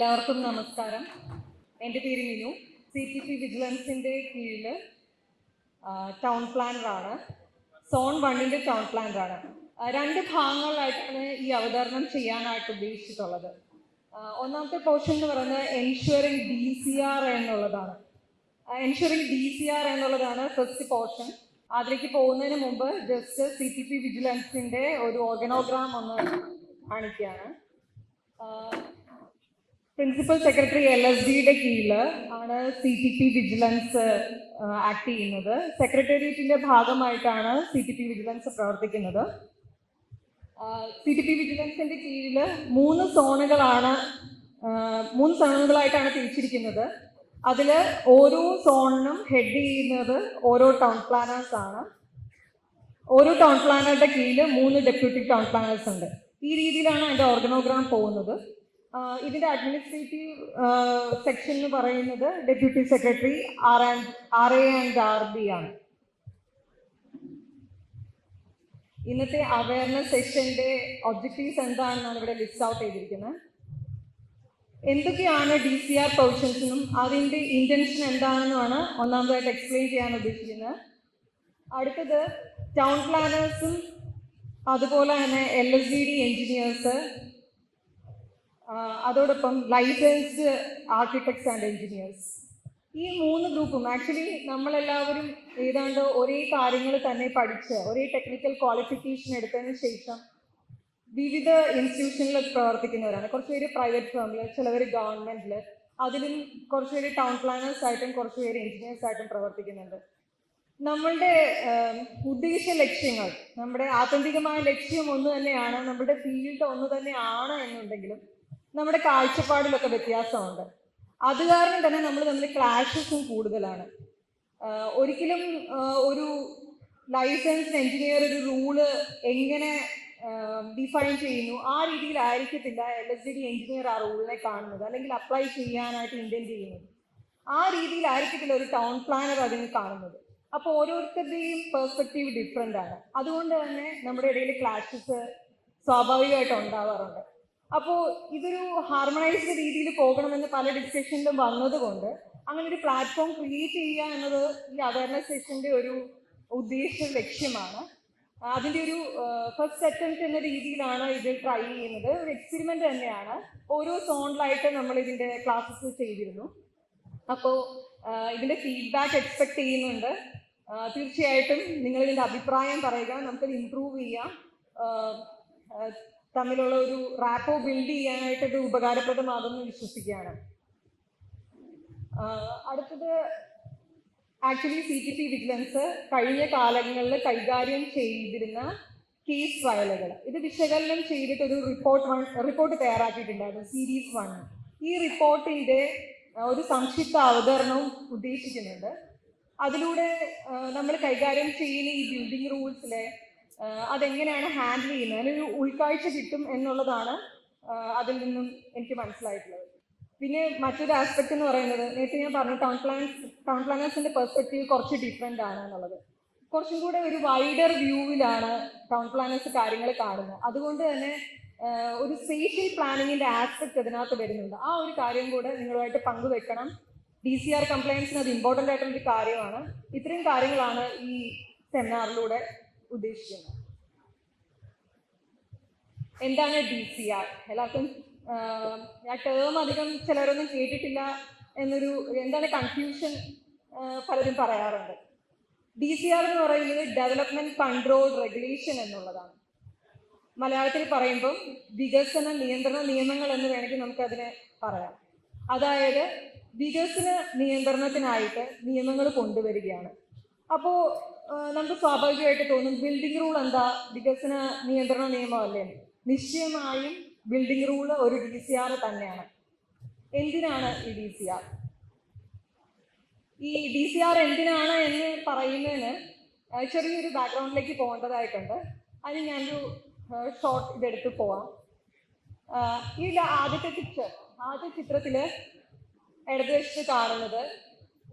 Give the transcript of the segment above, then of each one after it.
എല്ലാവർക്കും നമസ്കാരം. എൻ്റെ പേര് മിനു. CTP വിജിലൻസിൻ്റെ കീഴിൽ ടൗൺ പ്ലാനറാണ്. സോൺ 1ൻ്റെ ടൗൺ പ്ലാനറാണ്. രണ്ട് ഭാഗങ്ങളിലായിട്ടാണ് ഈ അവതരണം ചെയ്യാനായിട്ട് ഉദ്ദേശിച്ചിട്ടുള്ളത്. ഒന്നാമത്തെ പോർഷൻ എന്ന് പറയുന്നത് എൻഷുറിങ് DCR എന്നുള്ളതാണ്. First portion. അതിലേക്ക് പോകുന്നതിന് മുമ്പ് ജസ്റ്റ് CTP വിജിലൻസിൻ്റെ ഒരു ഓർഗനോഗ്രാം ഒന്ന് കാണിക്കുകയാണ്. പ്രിൻസിപ്പൽ സെക്രട്ടറി LSDയുടെ കീഴിൽ ആണ് CTP വിജിലൻസ് ആക്ട് ചെയ്യുന്നത്. സെക്രട്ടേറിയറ്റിന്റെ ഭാഗമായിട്ടാണ് CTP വിജിലൻസ് പ്രവർത്തിക്കുന്നത്. CTP വിജിലൻസിന്റെ കീഴിൽ മൂന്ന് സോണുകളായിട്ടാണ് തിരിച്ചിരിക്കുന്നത്. അതിൽ ഓരോ സോണിനും ഹെഡ് ചെയ്യുന്നത് ഓരോ ടൗൺ പ്ലാനേഴ്സ് ആണ്. ഓരോ ടൗൺ പ്ലാനറുടെ കീഴിൽ 3 ഡെപ്യൂട്ടി ടൗൺ പ്ലാനേഴ്സ് ഉണ്ട്. ഈ രീതിയിലാണ് അതിൻ്റെ ഓർഗനോഗ്രാം പോകുന്നത്. ഇതിൻ്റെ അഡ്മിനിസ്ട്രേറ്റീവ് സെക്ഷൻ എന്ന് പറയുന്നത് ഡെപ്യൂട്ടി സെക്രട്ടറി RA&RB ആണ്. ഇന്നത്തെ അവയർനെസ് സെഷന്റെ ഒബ്ജക്റ്റീവ്സ് എന്താണെന്നാണ് ഇവിടെ ലിസ്റ്റ് ഔട്ട് ചെയ്തിരിക്കുന്നത്. എന്തൊക്കെയാണ് DCR പ്രൊവിഷൻസിനും അതിൻ്റെ ഇന്റൻഷൻ എന്താണെന്നുമാണ് ഒന്നാമതായിട്ട് എക്സ്പ്ലെയിൻ ചെയ്യാൻ ഉദ്ദേശിക്കുന്നത്. അടുത്തത് ടൗൺ പ്ലാനേഴ്സും അതുപോലെ തന്നെ LSD എഞ്ചിനീയേഴ്സ്, അതോടൊപ്പം ലൈസൻസ്ഡ് ആർക്കിടെക്ട്സ് ആൻഡ് എഞ്ചിനീയേഴ്സ്, ഈ 3 ഗ്രൂപ്പും ആക്ച്വലി നമ്മളെല്ലാവരും ഏതാണ്ട് ഒരേ കാര്യങ്ങൾ തന്നെ പഠിച്ച് ഒരേ ടെക്നിക്കൽ ക്വാളിഫിക്കേഷൻ എടുത്തതിന് ശേഷം വിവിധ ഇൻസ്റ്റിറ്റ്യൂഷനിൽ പ്രവർത്തിക്കുന്നവരാണ്. കുറച്ചുപേര് പ്രൈവറ്റ് ഫേമിൽ, ചിലവർ ഗവൺമെന്റിൽ, അതിലും കുറച്ചുപേര് ടൗൺ പ്ലാനേഴ്സ് ആയിട്ടും കുറച്ചുപേര് എഞ്ചിനീയേഴ്സ് ആയിട്ടും പ്രവർത്തിക്കുന്നുണ്ട്. നമ്മളുടെ ഉദ്ദേശ ലക്ഷ്യങ്ങൾ, നമ്മുടെ ആത്യന്തികമായ ലക്ഷ്യം ഒന്ന് തന്നെയാണ്, നമ്മുടെ ഫീൽഡ് ഒന്ന് തന്നെയാണ് എന്നുണ്ടെങ്കിലും നമ്മുടെ കാഴ്ചപ്പാടിലൊക്കെ വ്യത്യാസമുണ്ട്. അത് കാരണം തന്നെ നമ്മൾ തമ്മിൽ ക്ലാഷസും കൂടുതലാണ്. ഒരിക്കലും ഒരു ലൈസൻസ്ഡ് എഞ്ചിനീയർ ഒരു റൂള് എങ്ങനെ ഡിഫൈൻ ചെയ്യുന്നു ആ രീതിയിലായിരിക്കത്തില്ല LSD എഞ്ചിനീയർ ആ റൂളിനെ കാണുന്നത്, അല്ലെങ്കിൽ അപ്ലൈ ചെയ്യാനായിട്ട് ഇൻറ്റൻറ്റ് ചെയ്യുന്നത്. ആ രീതിയിലായിരിക്കത്തില്ല ഒരു ടൗൺ പ്ലാനർ അതിനെ കാണുന്നത്. അപ്പോൾ ഓരോരുത്തരുടെയും പെർസ്പെക്റ്റീവ് ഡിഫറെൻ്റ് ആണ്. അതുകൊണ്ട് തന്നെ നമ്മുടെ ഇടയിൽ ക്ലാഷസ് സ്വാഭാവികമായിട്ട് ഉണ്ടാവാറുണ്ട്. അപ്പോൾ ഇതൊരു ഹാർമണൈസ്ഡ് രീതിയിൽ പോകണമെന്ന് പല ഡിസ്കഷനിലും വന്നതുകൊണ്ട് അങ്ങനെ ഒരു പ്ലാറ്റ്ഫോം ക്രിയേറ്റ് ചെയ്യുക എന്നത് ഈ അവയർനെസ് സെഷൻ്റെ ഒരു ഉദ്ദേശ ലക്ഷ്യമാണ്. അതിൻ്റെ ഒരു ഫസ്റ്റ് അറ്റംപ്റ്റ് എന്ന രീതിയിലാണ് ഇത് ട്രൈ ചെയ്യുന്നത്. ഒരു എക്സ്പെരിമെൻ്റ് തന്നെയാണ്. ഓരോ സോണിലായിട്ട് നമ്മൾ ഇതിൻ്റെ ക്ലാസ്സസ് ചെയ്തിരുന്നു. അപ്പോൾ ഇതിൻ്റെ ഫീഡ്ബാക്ക് എക്സ്പെക്ട് ചെയ്യുന്നുണ്ട്. തീർച്ചയായിട്ടും നിങ്ങളിതിൻ്റെ അഭിപ്രായം പറയുക, നമുക്കത് ഇമ്പ്രൂവ് ചെയ്യാം. തമ്മിലുള്ള ഒരു റാപ്പോ ബിൽഡ് ചെയ്യാനായിട്ട് ഇത് ഉപകാരപ്രദമാകുമെന്ന് വിശ്വസിക്കുകയാണ്. അടുത്തത് ആക്ച്വലി CTP വിജിലൻസ് കഴിഞ്ഞ കാലങ്ങളിൽ കൈകാര്യം ചെയ്തിരുന്ന കേസ് ഫയലുകൾ ഇത് വിശകലനം ചെയ്തിട്ട് ഒരു റിപ്പോർട്ട് തയ്യാറാക്കിയിട്ടുണ്ടായിരുന്നു, സീരീസ് 1. ഈ റിപ്പോർട്ടിൻ്റെ ഒരു സംക്ഷിപ്ത അവതരണവും ഉദ്ദേശിക്കുന്നുണ്ട്. അതിലൂടെ നമ്മൾ കൈകാര്യം ചെയ്യുന്ന ഈ ബിൽഡിംഗ് റൂൾസിലെ അതെങ്ങനെയാണ് ഹാൻഡിൽ ചെയ്യുന്നത്, അതിനൊരു ഉൾക്കാഴ്ച കിട്ടും എന്നുള്ളതാണ് അതിൽ നിന്നും എനിക്ക് മനസ്സിലായിട്ടുള്ളത്. പിന്നെ മറ്റൊരു ആസ്പെക്ട് എന്ന് പറയുന്നത്, നേരത്തെ ഞാൻ പറഞ്ഞു ടൗൺ പ്ലാനേഴ്സിൻ്റെ പെർസ്പെക്റ്റീവ് കുറച്ച് ഡിഫറെൻ്റ് ആണ് എന്നുള്ളത്. കുറച്ചും കൂടെ ഒരു വൈഡർ വ്യൂവിലാണ് ടൗൺ പ്ലാനേഴ്സ് കാര്യങ്ങൾ കാണുന്നത്. അതുകൊണ്ട് തന്നെ ഒരു സ്പേഷ്യൽ പ്ലാനിങ്ങിൻ്റെ ആസ്പെക്ട് അതിനകത്ത് വരുന്നുണ്ട്. ആ ഒരു കാര്യം കൂടെ നിങ്ങളുമായിട്ട് പങ്കുവെക്കണം. DCR കംപ്ലയൻസിന് അത് ഇമ്പോർട്ടൻ്റ് ആയിട്ടുള്ളൊരു കാര്യമാണ്. ഇത്രയും കാര്യങ്ങളാണ് ഈ സെമിനാറിലൂടെ ഉദ്ദേശിക്കുന്നത്. എന്താണ് DCR? എല്ലാവർക്കും ഞാൻ ടേം അധികം ചിലരൊന്നും കേട്ടിട്ടില്ല എന്നൊരു എന്താണ് കൺഫ്യൂഷൻ പലരും പറയാറുണ്ട്. DCR എന്ന് പറയുന്നത് ഡെവലപ്മെന്റ് കൺട്രോൾ റെഗുലേഷൻ എന്നുള്ളതാണ്. മലയാളത്തിൽ പറയുമ്പം വികസന നിയന്ത്രണ നിയമങ്ങൾ എന്ന് വേണമെങ്കിൽ നമുക്കതിനെ പറയാം. അതായത് വികസന നിയന്ത്രണത്തിനായിട്ട് നിയമങ്ങൾ കൊണ്ടുവരികയാണ്. അപ്പോൾ നമുക്ക് സ്വാഭാവികമായിട്ട് തോന്നും ബിൽഡിംഗ് റൂൾ എന്താ വികസന നിയന്ത്രണ നിയമമല്ലേ? നിശ്ചയമായും ബിൽഡിംഗ് റൂള് ഒരു DCR തന്നെയാണ്. എന്തിനാണ് ഈ DCR? ഈ DCR എന്തിനാണ് എന്ന് പറയുന്നതിന് ചെറിയൊരു ബാക്ക്ഗ്രൗണ്ടിലേക്ക് പോകേണ്ടതായിട്ടുണ്ട്. അതിന് ഞാനൊരു ഷോർട്ട് ഇതെടുത്ത് പോവാം. ഈ ആദ്യത്തെ ചിത്രത്തിൽ ഇടതുവശത്ത് കാണുന്നത്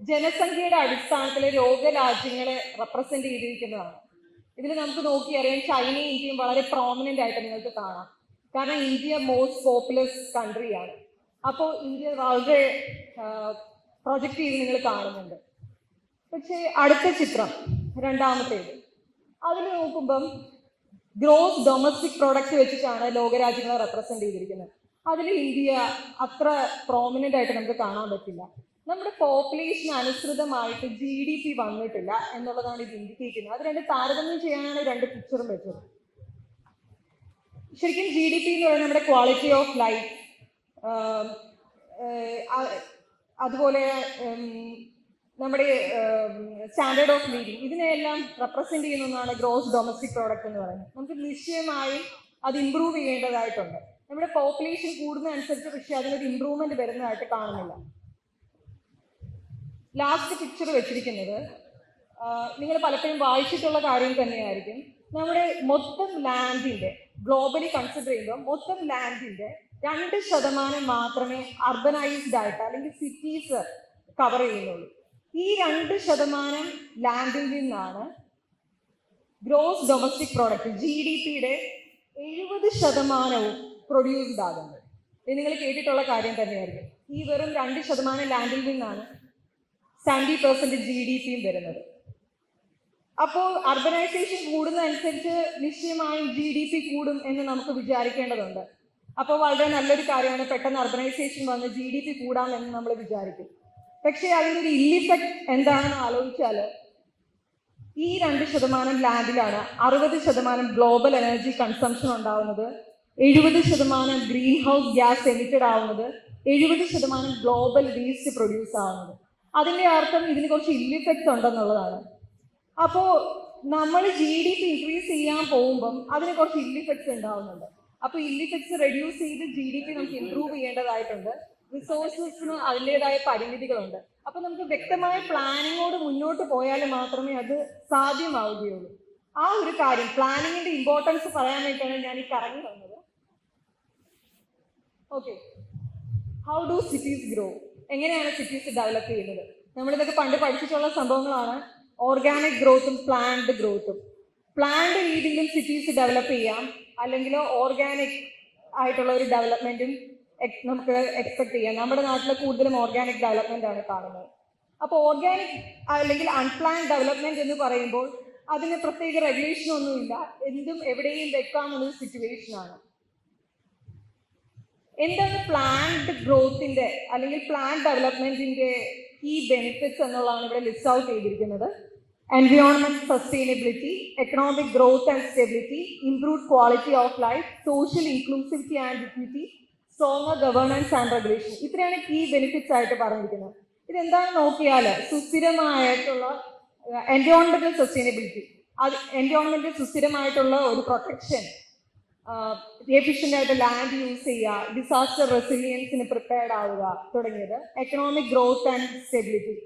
ജനസംഖ്യയുടെ അടിസ്ഥാനത്തിൽ ലോകരാജ്യങ്ങളെ റെപ്രസെന്റ് ചെയ്തിരിക്കുന്നതാണ്. ഇതിൽ നമുക്ക് നോക്കിയറിയാം ചൈനയും ഇന്ത്യയും വളരെ പ്രോമിനൻ്റ് ആയിട്ട് നിങ്ങൾക്ക് കാണാം. കാരണം ഇന്ത്യ മോസ്റ്റ് പോപ്പുലസ് കൺട്രിയാണ്. അപ്പോൾ ഇന്ത്യ വളരെ പ്രൊജക്റ്റ് ചെയ്ത് നിങ്ങൾ കാണുന്നുണ്ട്. പക്ഷേ അടുത്ത ചിത്രം, രണ്ടാമത്തേത്, അതിൽ നോക്കുമ്പം ഗ്രോസ് ഡൊമസ്റ്റിക് പ്രോഡക്റ്റ് വെച്ചിട്ടാണ് ലോകരാജ്യങ്ങളെ റെപ്രസെന്റ് ചെയ്തിരിക്കുന്നത്. അതിൽ ഇന്ത്യ അത്ര പ്രോമിനൻ്റ് ആയിട്ട് നമുക്ക് കാണാൻ പറ്റില്ല. നമ്മുടെ പോപ്പുലേഷൻ അനുസൃതമായിട്ട് GDP വന്നിട്ടില്ല എന്നുള്ളതാണ് ഇത് ഇൻഡിക്കേറ്റ് ചെയ്യുന്നത്. അത് രണ്ട് താരതമ്യം ചെയ്യാനാണ് രണ്ട് പിക്ചറും വെച്ചത്. ശരിക്കും GDP എന്ന് പറയുന്നത് നമ്മുടെ ക്വാളിറ്റി ഓഫ് ലൈഫ്, അതുപോലെ നമ്മുടെ സ്റ്റാൻഡേർഡ് ഓഫ് ലിവിങ്, ഇതിനെല്ലാം റെപ്രസെന്റ് ചെയ്യുന്ന ഒന്നാണ് ഗ്രോസ് ഡൊമസ്റ്റിക് പ്രോഡക്റ്റ് എന്ന് പറയുന്നത്. നമുക്ക് നിശ്ചയമായും അത് ഇമ്പ്രൂവ് ചെയ്യേണ്ടതായിട്ടുണ്ട്. നമ്മുടെ പോപ്പുലേഷൻ കൂടുന്നതനുസരിച്ച് പക്ഷെ അതിനൊരു ഇമ്പ്രൂവ്മെന്റ് വരുന്നതായിട്ട് കാണുന്നില്ല. ലാസ്റ്റ് പിക്ചർ വെച്ചിരിക്കുന്നത് നിങ്ങൾ പലപ്പോഴും വായിച്ചിട്ടുള്ള കാര്യം തന്നെയായിരിക്കും. നമ്മുടെ മൊത്തം ലാൻഡിന്റെ, ഗ്ലോബലി കൺസിഡർ ചെയ്യുമ്പോൾ മൊത്തം ലാൻഡിന്റെ 2% മാത്രമേ അർബനൈസ്ഡ് ആയിട്ട് അല്ലെങ്കിൽ സിറ്റീസ് കവർ ചെയ്യുന്നുള്ളൂ. ഈ 2% ലാൻഡിൽ നിന്നാണ് ഗ്രോസ് ഡൊമസ്റ്റിക് പ്രോഡക്റ്റ് GDPയുടെ 70% പ്രൊഡ്യൂസ്ഡ് ആകുന്നത്. ഇത് നിങ്ങൾ കേട്ടിട്ടുള്ള കാര്യം തന്നെയായിരിക്കും. ഈ വെറും 2% ലാൻഡിൽ നിന്നാണ് 70% GDPയും വരുന്നത്. അപ്പോൾ അർബനൈസേഷൻ കൂടുന്നതനുസരിച്ച് നിശ്ചയമായും GDP കൂടും എന്ന് നമുക്ക് വിചാരിക്കേണ്ടതുണ്ട്. അപ്പോൾ വളരെ നല്ലൊരു കാര്യമാണ്, പെട്ടെന്ന് അർബനൈസേഷൻ വന്ന് GDP കൂടാമെന്ന് നമ്മൾ വിചാരിക്കും. പക്ഷേ അതിനൊരു ഇല്ലിഫക്റ്റ് എന്താണെന്ന് ആലോചിച്ചാൽ ഈ 2% ലാൻഡിലാണ് 60% ഗ്ലോബൽ എനർജി കൺസംഷൻ ഉണ്ടാവുന്നത്, 70% ഗ്രീൻ ഹൗസ് ഗ്യാസ് എമിറ്റഡ് ആവുന്നത്, 70% ഗ്ലോബൽ വേസ്റ്റ് പ്രൊഡ്യൂസ് ആവുന്നത്. അതിൻ്റെ അർത്ഥം ഇതിന് കുറച്ച് ഇല്ലിഫക്ട്സ് ഉണ്ടെന്നുള്ളതാണ്. അപ്പോൾ നമ്മൾ GDP ഇൻക്രീസ് ചെയ്യാൻ പോകുമ്പം അതിന് കുറച്ച് ഇല്ലിഫക്ട്സ് ഉണ്ടാവുന്നുണ്ട്. അപ്പോൾ ഇല്ലിഫക്ട്സ് റെഡ്യൂസ് ചെയ്ത് GDP നമുക്ക് ഇംപ്രൂവ് ചെയ്യേണ്ടതായിട്ടുണ്ട്. റിസോഴ്സസിന് അതിൻ്റെതായ പരിമിതികളുണ്ട്. അപ്പോൾ നമുക്ക് വ്യക്തമായ പ്ലാനിങ്ങോട് മുന്നോട്ട് പോയാൽ മാത്രമേ അത് സാധ്യമാവുകയുള്ളൂ. ആ ഒരു കാര്യം, പ്ലാനിങ്ങിന്റെ ഇമ്പോർട്ടൻസ് പറയാൻ വേണ്ടിയിട്ടാണ് ഞാൻ ഈ കറങ്ങി വന്നത്. Okay, how do cities grow? എങ്ങനെയാണ് സിറ്റീസ് ഡെവലപ്പ് ചെയ്യുന്നത്? നമ്മളിതൊക്കെ പണ്ട് പഠിച്ചിട്ടുള്ള സംഭവങ്ങളാണ്. ഓർഗാനിക് ഗ്രോത്തും പ്ലാന്റ് ഗ്രോത്തും. പ്ലാന്റ് രീതിയിലും സിറ്റീസ് ഡെവലപ്പ് ചെയ്യാം, അല്ലെങ്കിൽ ഓർഗാനിക് ആയിട്ടുള്ള ഒരു ഡെവലപ്മെന്റും നമുക്ക് എക്സ്പെക്ട് ചെയ്യാം. നമ്മുടെ നാട്ടിൽ കൂടുതലും ഓർഗാനിക് ഡെവലപ്മെന്റ് ആണ് കാണുന്നത്. അപ്പോൾ ഓർഗാനിക് അല്ലെങ്കിൽ അൺപ്ലാൻഡ് ഡെവലപ്മെന്റ് എന്ന് പറയുമ്പോൾ അതിന് പ്രത്യേക റെഗുലേഷൻ ഒന്നുമില്ല, എന്തും എവിടെയും വെക്കാമെന്നൊരു സിറ്റുവേഷനാണ്. എന്താണ് പ്ലാന്റ് ഗ്രോത്തിന്റെ അല്ലെങ്കിൽ പ്ലാന്റ് ഡെവലപ്മെന്റിന്റെ കീ ബെനിഫിറ്റ്സ് എന്നുള്ളതാണ് ഇവിടെ ലിസ്റ്റ് ഔട്ട് ചെയ്തിരിക്കുന്നത്. Environment sustainability, economic growth and stability, improved quality of life, social inclusivity and equity, stronger governance and regulation. ഇത്രയാണ് കീ ബെനിഫിറ്റ്സ് ആയിട്ട് പറഞ്ഞിരിക്കുന്നത്. ഇതെന്താണെന്ന് നോക്കിയാൽ സുസ്ഥിരമായിട്ടുള്ള എൻവയോൺമെന്റൽ സസ്റ്റൈനബിലിറ്റി, അത് എൻവയോൺമെന്റിൽ സുസ്ഥിരമായിട്ടുള്ള ഒരു പ്രൊട്ടക്ഷൻ, എഫിഷ്യൻ്റ് ആയിട്ട് ലാൻഡ് യൂസ് ചെയ്യുക, ഡിസാസ്റ്റർ റെസിലിയൻസിന് പ്രിപ്പയർഡ് ആവുക തുടങ്ങിയത്. എക്കണോമിക് ഗ്രോത്ത് ആൻഡ് സ്റ്റെബിലിറ്റി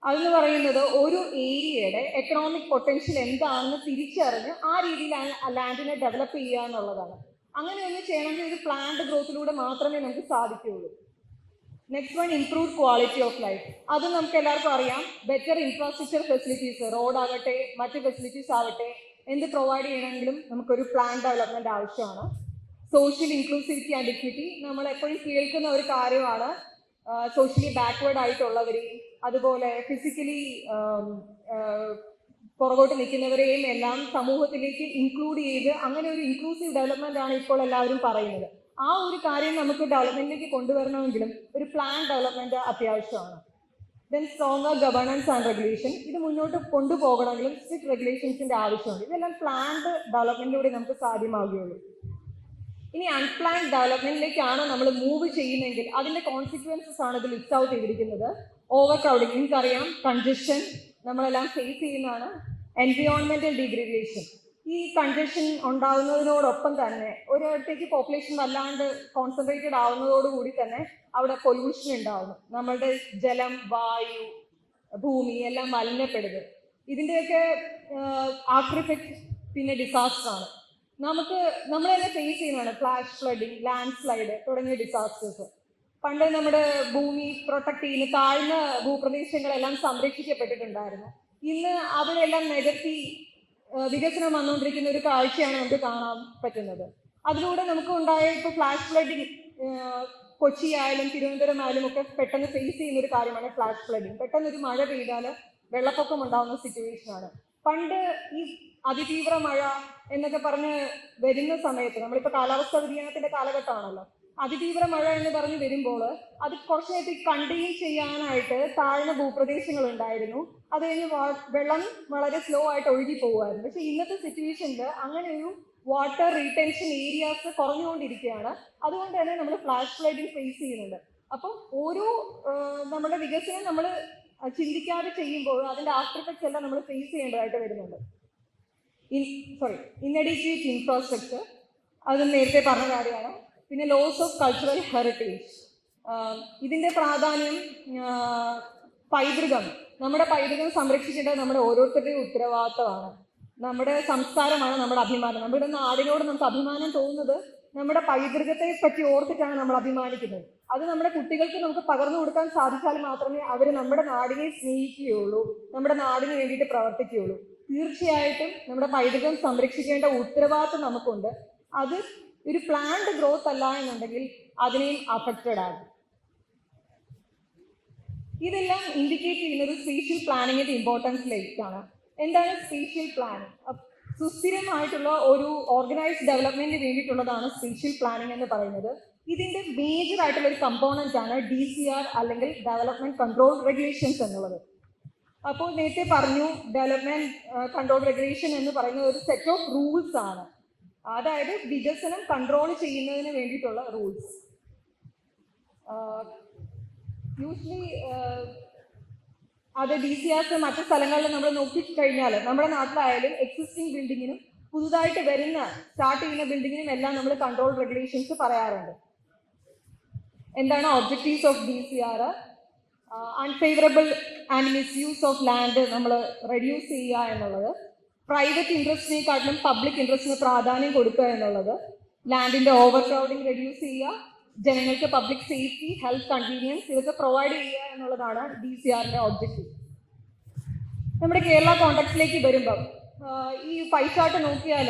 അതെന്ന് പറയുന്നത് ഒരു ഏരിയയുടെ എക്കണോമിക് പൊട്ടൻഷ്യൽ എന്താണെന്ന് തിരിച്ചറിഞ്ഞ് ആ രീതിയിൽ ലാൻഡിനെ ഡെവലപ്പ് ചെയ്യുക എന്നുള്ളതാണ്. അങ്ങനെ ഒന്ന് ചെയ്യണമെങ്കിൽ ഒരു പ്ലാന്റ് ഗ്രോത്തിലൂടെ മാത്രമേ നമുക്ക് സാധിക്കുകയുള്ളൂ. Next one, improved quality of life. അത് നമുക്ക് എല്ലാവർക്കും അറിയാം. ബെറ്റർ ഇൻഫ്രാസ്ട്രക്ചർ ഫെസിലിറ്റീസ്, റോഡ് ആകട്ടെ മറ്റ് ഫെസിലിറ്റീസ് ആവട്ടെ, എന്ത് പ്രൊവൈഡ് ചെയ്യണമെങ്കിലും നമുക്കൊരു പ്ലാൻ ഡെവലപ്മെന്റ് ആവശ്യമാണ്. സോഷ്യൽ ഇൻക്ലൂസിവിറ്റി ആൻഡ് ഇക്വിറ്റി, നമ്മൾ എപ്പോഴും കേൾക്കുന്ന ഒരു കാര്യമാണ്. സോഷ്യലി ബാക്ക്വേർഡ് ആയിട്ടുള്ളവരെയും അതുപോലെ ഫിസിക്കലി പുറകോട്ട് നിൽക്കുന്നവരെയും എല്ലാം സമൂഹത്തിലേക്ക് ഇൻക്ലൂഡ് ചെയ്ത് അങ്ങനെ ഒരു ഇൻക്ലൂസീവ് ഡെവലപ്മെന്റ് ആണ് ഇപ്പോൾ എല്ലാവരും പറയുന്നത്. ആ ഒരു കാര്യം നമുക്ക് ഡെവലപ്മെന്റിലേക്ക് കൊണ്ടുവരണമെങ്കിലും ഒരു പ്ലാൻ ഡെവലപ്മെന്റ് അത്യാവശ്യമാണ്. Then stronger governance and regulation, ഇത് മുന്നോട്ട് കൊണ്ടുപോകണമെങ്കിലും സ്ട്രിക്ട് റെഗുലേഷൻസിന്റെ ആവശ്യമുണ്ട്. ഇതെല്ലാം പ്ലാൻഡ് ഡെവലപ്മെന്റിലൂടെ നമുക്ക് സാധ്യമാവുകയുള്ളൂ. ഇനി അൺപ്ലാൻഡ് ഡെവലപ്മെന്റിലേക്കാണ് നമ്മൾ മൂവ് ചെയ്യുന്നതെങ്കിൽ അതിന്റെ കോൺസിക്വൻസസ് ആണ് ഇത് ലിസ്റ്റ് ഔട്ട് ചെയ്തിരിക്കുന്നത്. ഓവർ ക്രൗഡിങ്, നിങ്ങൾക്കറിയാം, കൺജഷൻ നമ്മളെല്ലാം ഫേസ് ചെയ്യുന്നതാണ്. എൻവയോൺമെന്റൽ ഡീഗ്രേഡേഷൻ, ഈ കൺജഷൻ ഉണ്ടാകുന്നതിനോടൊപ്പം തന്നെ ഒരിടത്തേക്ക് പോപ്പുലേഷൻ വല്ലാണ്ട് കോൺസെൻട്രേറ്റഡ് ആവുന്നതോടുകൂടി തന്നെ അവിടെ പൊല്യൂഷൻ ഉണ്ടാവുന്നു. നമ്മളുടെ ജലം, വായു, ഭൂമി എല്ലാം മലിനപ്പെടുന്നു. ഇതിൻ്റെയൊക്കെ ആഫ്റ്റർ ഇഫക്റ്റ് പിന്നെ ഡിസാസ്റ്റർ ആണ്. നമ്മൾ തന്നെ ഫേസ് ചെയ്യുന്നതാണ് ഫ്ലാഷ് ഫ്ലഡിങ്, ലാൻഡ് സ്ലൈഡ് തുടങ്ങിയ ഡിസാസ്റ്റേഴ്സ്. പണ്ട് നമ്മുടെ ഭൂമി പ്രൊട്ടക്ട് ചെയ്യുന്ന താഴ്ന്ന ഭൂപ്രദേശങ്ങളെല്ലാം സംരക്ഷിക്കപ്പെട്ടിട്ടുണ്ടായിരുന്നു. ഇന്ന് അവരെല്ലാം നികത്തി വികസനം വന്നുകൊണ്ടിരിക്കുന്ന ഒരു കാഴ്ചയാണ് നമുക്ക് കാണാൻ പറ്റുന്നത്. അതിലൂടെ നമുക്ക് ഉണ്ടായ ഇപ്പോൾ ഫ്ലാഷ് ഫ്ലഡിങ് കൊച്ചി ആയാലും തിരുവനന്തപുരം ആയാലും ഒക്കെ പെട്ടെന്ന് ഫേസ് ചെയ്യുന്ന ഒരു കാര്യമാണ് ഫ്ലാഷ് ഫ്ലഡിങ്. പെട്ടെന്ന് ഒരു മഴ പെയ്താൽ വെള്ളപ്പൊക്കം ഉണ്ടാകുന്ന സിറ്റുവേഷനാണ്. പണ്ട് ഈ അതിതീവ്ര മഴ എന്നൊക്കെ പറഞ്ഞ് വരുന്ന സമയത്ത്, നമ്മളിപ്പോൾ കാലാവസ്ഥാ വ്യതിയാനത്തിന്റെ കാലഘട്ടമാണല്ലോ, അതിതീവ്ര മഴ എന്ന് പറഞ്ഞ് വരുമ്പോൾ അത് കുറച്ച് നേരത്തെ കണ്ടെയ്ൻ ചെയ്യാനായിട്ട് താഴ്ന്ന ഭൂപ്രദേശങ്ങൾ ഉണ്ടായിരുന്നു. അത് കഴിഞ്ഞ് വെള്ളം വളരെ സ്ലോ ആയിട്ട് ഒഴുകി പോകുമായിരുന്നു. പക്ഷെ ഇന്നത്തെ സിറ്റുവേഷനിൽ അങ്ങനെ ഒരു വാട്ടർ റീടെൻഷൻ ഏരിയാസ് കുറഞ്ഞുകൊണ്ടിരിക്കുകയാണ്. അതുകൊണ്ട് തന്നെ നമ്മൾ ഫ്ലാഷ് ഫ്ലഡിങ് ഫേസ് ചെയ്യുന്നുണ്ട്. അപ്പം ഓരോ നമ്മുടെ വികസനം നമ്മൾ ചിന്തിക്കാതെ ചെയ്യുമ്പോൾ അതിന്റെ ആഫ്റ്റർ എഫക്ട്സ് എല്ലാം നമ്മൾ ഫേസ് ചെയ്യേണ്ടതായിട്ട് വരുന്നുണ്ട്. ഇൻഅഡിക്വേറ്റ് ഇൻഫ്രാസ്ട്രക്ചർ, അത് നേരത്തെ പറഞ്ഞ കാര്യമാണ്. പിന്നെ ലോസ് ഓഫ് കൾച്ചറൽ ഹെറിറ്റേജ്, ഇതിന്റെ പ്രാധാന്യം. പൈതൃകം, നമ്മുടെ പൈതൃകം സംരക്ഷിക്കേണ്ടത് നമ്മുടെ ഓരോരുത്തരുടെയും ഉത്തരവാദിത്തമാണ്. നമ്മുടെ സംസ്കാരമാണ് നമ്മുടെ അഭിമാനം. നമ്മുടെ നാടിനോട് നമുക്ക് അഭിമാനം തോന്നുന്നത് നമ്മുടെ പൈതൃകത്തെ പറ്റി ഓർത്തിട്ടാണ് നമ്മൾ അഭിമാനിക്കുന്നത്. അത് നമ്മുടെ കുട്ടികൾക്ക് നമുക്ക് പകർന്നു കൊടുക്കാൻ സാധിച്ചാൽ മാത്രമേ അവർ നമ്മുടെ നാടിനെ സ്നേഹിക്കുകയുള്ളൂ, നമ്മുടെ നാടിന് വേണ്ടിയിട്ട് പ്രവർത്തിക്കുകയുള്ളൂ. തീർച്ചയായിട്ടും നമ്മുടെ പൈതൃകം സംരക്ഷിക്കേണ്ട ഉത്തരവാദിത്വം നമുക്കുണ്ട്. അത് ഒരു പ്ലാൻഡ് ഗ്രോത്ത് അല്ല എന്നുണ്ടെങ്കിൽ അതിനെയും അഫക്റ്റഡ് ആകും. ഇതെല്ലാം ഇൻഡിക്കേറ്റ് ചെയ്യുന്ന ഒരു സ്പേഷ്യൽ പ്ലാനിങ്ങിന്റെ ഇമ്പോർട്ടൻസിലേക്കാണ്. എന്താണ് സ്പേഷ്യൽ പ്ലാനിങ്? സുസ്ഥിരമായിട്ടുള്ള ഒരു ഓർഗനൈസ്ഡ് ഡെവലപ്മെന്റിന് വേണ്ടിയിട്ടുള്ളതാണ് സ്പേഷ്യൽ പ്ലാനിങ് എന്ന് പറയുന്നത്. ഇതിന്റെ മേജർ ആയിട്ടുള്ള ഒരു കമ്പോണന്റ് ആണ് DCR അല്ലെങ്കിൽ ഡെവലപ്മെന്റ് കൺട്രോൾ റെഗുലേഷൻസ് എന്നുള്ളത്. അപ്പോൾ നേരത്തെ പറഞ്ഞു, ഡെവലപ്മെന്റ് കൺട്രോൾ റെഗുലേഷൻ എന്ന് പറയുന്നത് ഒരു സെറ്റ് ഓഫ് റൂൾസ് ആണ്. അതായത് വികസനം കൺട്രോൾ ചെയ്യുന്നതിന് വേണ്ടിയിട്ടുള്ള റൂൾസ്. യൂഷ്വലി അത് DCRs മറ്റു സ്ഥലങ്ങളിൽ നമ്മൾ നോക്കിക്കഴിഞ്ഞാൽ, നമ്മുടെ നാട്ടിലായാലും എക്സിസ്റ്റിംഗ് ബിൽഡിങ്ങിനും പുതുതായിട്ട് സ്റ്റാർട്ട് ചെയ്യുന്ന ബിൽഡിങ്ങിനും എല്ലാം നമ്മൾ കൺട്രോൾ റെഗുലേഷൻസ് പറയാറുണ്ട്. എന്താണ് objectives of DCR? Unfavourable and misuse of land നമ്മൾ റെഡ്യൂസ് ചെയ്യുക എന്നുള്ളത്, പ്രൈവറ്റ് ഇൻട്രസ്റ്റിനെക്കാട്ടിലും പബ്ലിക് ഇൻട്രസ്റ്റിന് പ്രാധാന്യം കൊടുക്കുക എന്നുള്ളത്, ലാൻഡിന്റെ ഓവർ ക്രൗഡിങ് റെഡ്യൂസ് ചെയ്യുക, ജനങ്ങൾക്ക് പബ്ലിക് സേഫ്റ്റി, ഹെൽത്ത്, കൺവീനിയൻസ് ഇതൊക്കെ പ്രൊവൈഡ് ചെയ്യുക എന്നുള്ളതാണ് DCRന്റെ ഒബ്ജക്റ്റീവ്. നമ്മുടെ കേരള കോണ്ടക്സ്റ്റിലേക്ക് വരുമ്പം ഈ പൈ ചാർട്ട് നോക്കിയാൽ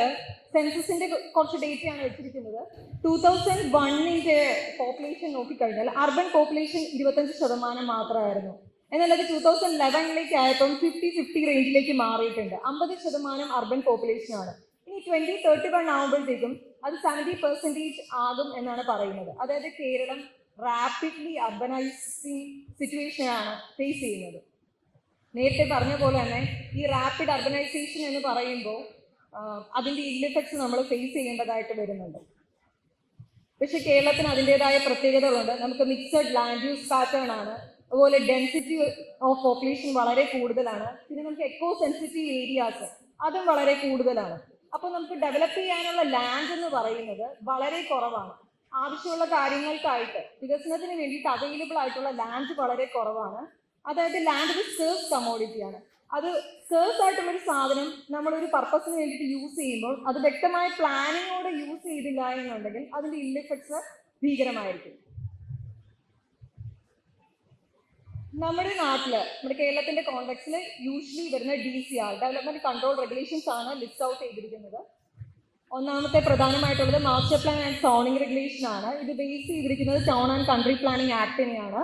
സെൻസസിന്റെ കുറച്ച് ഡേറ്റയാണ് വെച്ചിരിക്കുന്നത്. 2001 പോപ്പുലേഷൻ നോക്കിക്കഴിഞ്ഞാൽ അർബൻ പോപ്പുലേഷൻ 25% മാത്രമായിരുന്നു. എന്നാൽ അത് 2011 ആയപ്പം 50-50 റേഞ്ചിലേക്ക് മാറിയിട്ടുണ്ട്. 50% അർബൻ പോപ്പുലേഷൻ ആണ്. ഇനി 2031 ആകുമ്പോഴത്തേക്കും അത് 70% ആകും എന്നാണ് പറയുന്നത്. അതായത് കേരളം റാപ്പിഡ്ലി അർബനൈസിങ് സിറ്റുവേഷനാണ് ഫേസ് ചെയ്യുന്നത്. നേരത്തെ പറഞ്ഞ പോലെ തന്നെ ഈ റാപ്പിഡ് അർബനൈസേഷൻ എന്ന് പറയുമ്പോൾ അതിൻ്റെ ഇൽ എഫക്ട്സ് നമ്മൾ ഫേസ് ചെയ്യേണ്ടതായിട്ട് വരുന്നുണ്ട്. പക്ഷെ കേരളത്തിന് അതിൻ്റെതായ പ്രത്യേകതകളുണ്ട്. നമുക്ക് മിക്സഡ് ലാൻഡ് യൂസ് പാറ്റേൺ ആണ്. അതുപോലെ ഡെൻസിറ്റി ഓഫ് പോപ്പുലേഷൻ വളരെ കൂടുതലാണ്. പിന്നെ നമുക്ക് എക്കോ സെൻസിറ്റീവ് ഏരിയാസ് അതും വളരെ കൂടുതലാണ്. അപ്പോൾ നമുക്ക് ഡെവലപ്പ് ചെയ്യാനുള്ള ലാൻഡ് എന്ന് പറയുന്നത് വളരെ കുറവാണ്. ആവശ്യമുള്ള കാര്യങ്ങൾക്കായിട്ട് വികസനത്തിന് വേണ്ടിയിട്ട് അവൈലബിൾ ആയിട്ടുള്ള ലാൻഡ് വളരെ കുറവാണ്. അതായത് ലാൻഡ് ഒരു സ്കേഴ്സ് കമ്മോഡിറ്റിയാണ്. അത് സ്കേഴ്സ് ആയിട്ടുള്ളൊരു സാധനം നമ്മളൊരു പർപ്പസിന് വേണ്ടിയിട്ട് യൂസ് ചെയ്യുമ്പോൾ അത് വ്യക്തമായ പ്ലാനിങ്ങോടെ യൂസ് ചെയ്തില്ല എന്നുണ്ടെങ്കിൽ അതിൻ്റെ ഇൽ എഫക്ട്സ് ഭീകരമായിരിക്കും. നമ്മുടെ നാട്ടില്, നമ്മുടെ കേരളത്തിന്റെ കോണ്ടെക്സ്റ്റിൽ യൂഷ്വലി വരുന്ന DCR ഡെവലപ്മെന്റ് കൺട്രോൾ റെഗുലേഷൻസ് ആണ് ലിസ്റ്റ് ഔട്ട് ചെയ്തിരിക്കുന്നത്. ഒന്നാമത്തെ പ്രധാനമായിട്ടുള്ളത് master plan and zoning regulation ആണ്. ഇത് ബേസ് ചെയ്തിരിക്കുന്നത് ടൗൺ ആൻഡ് കൺട്രി പ്ലാനിംഗ് ആക്ടിനെയാണ്.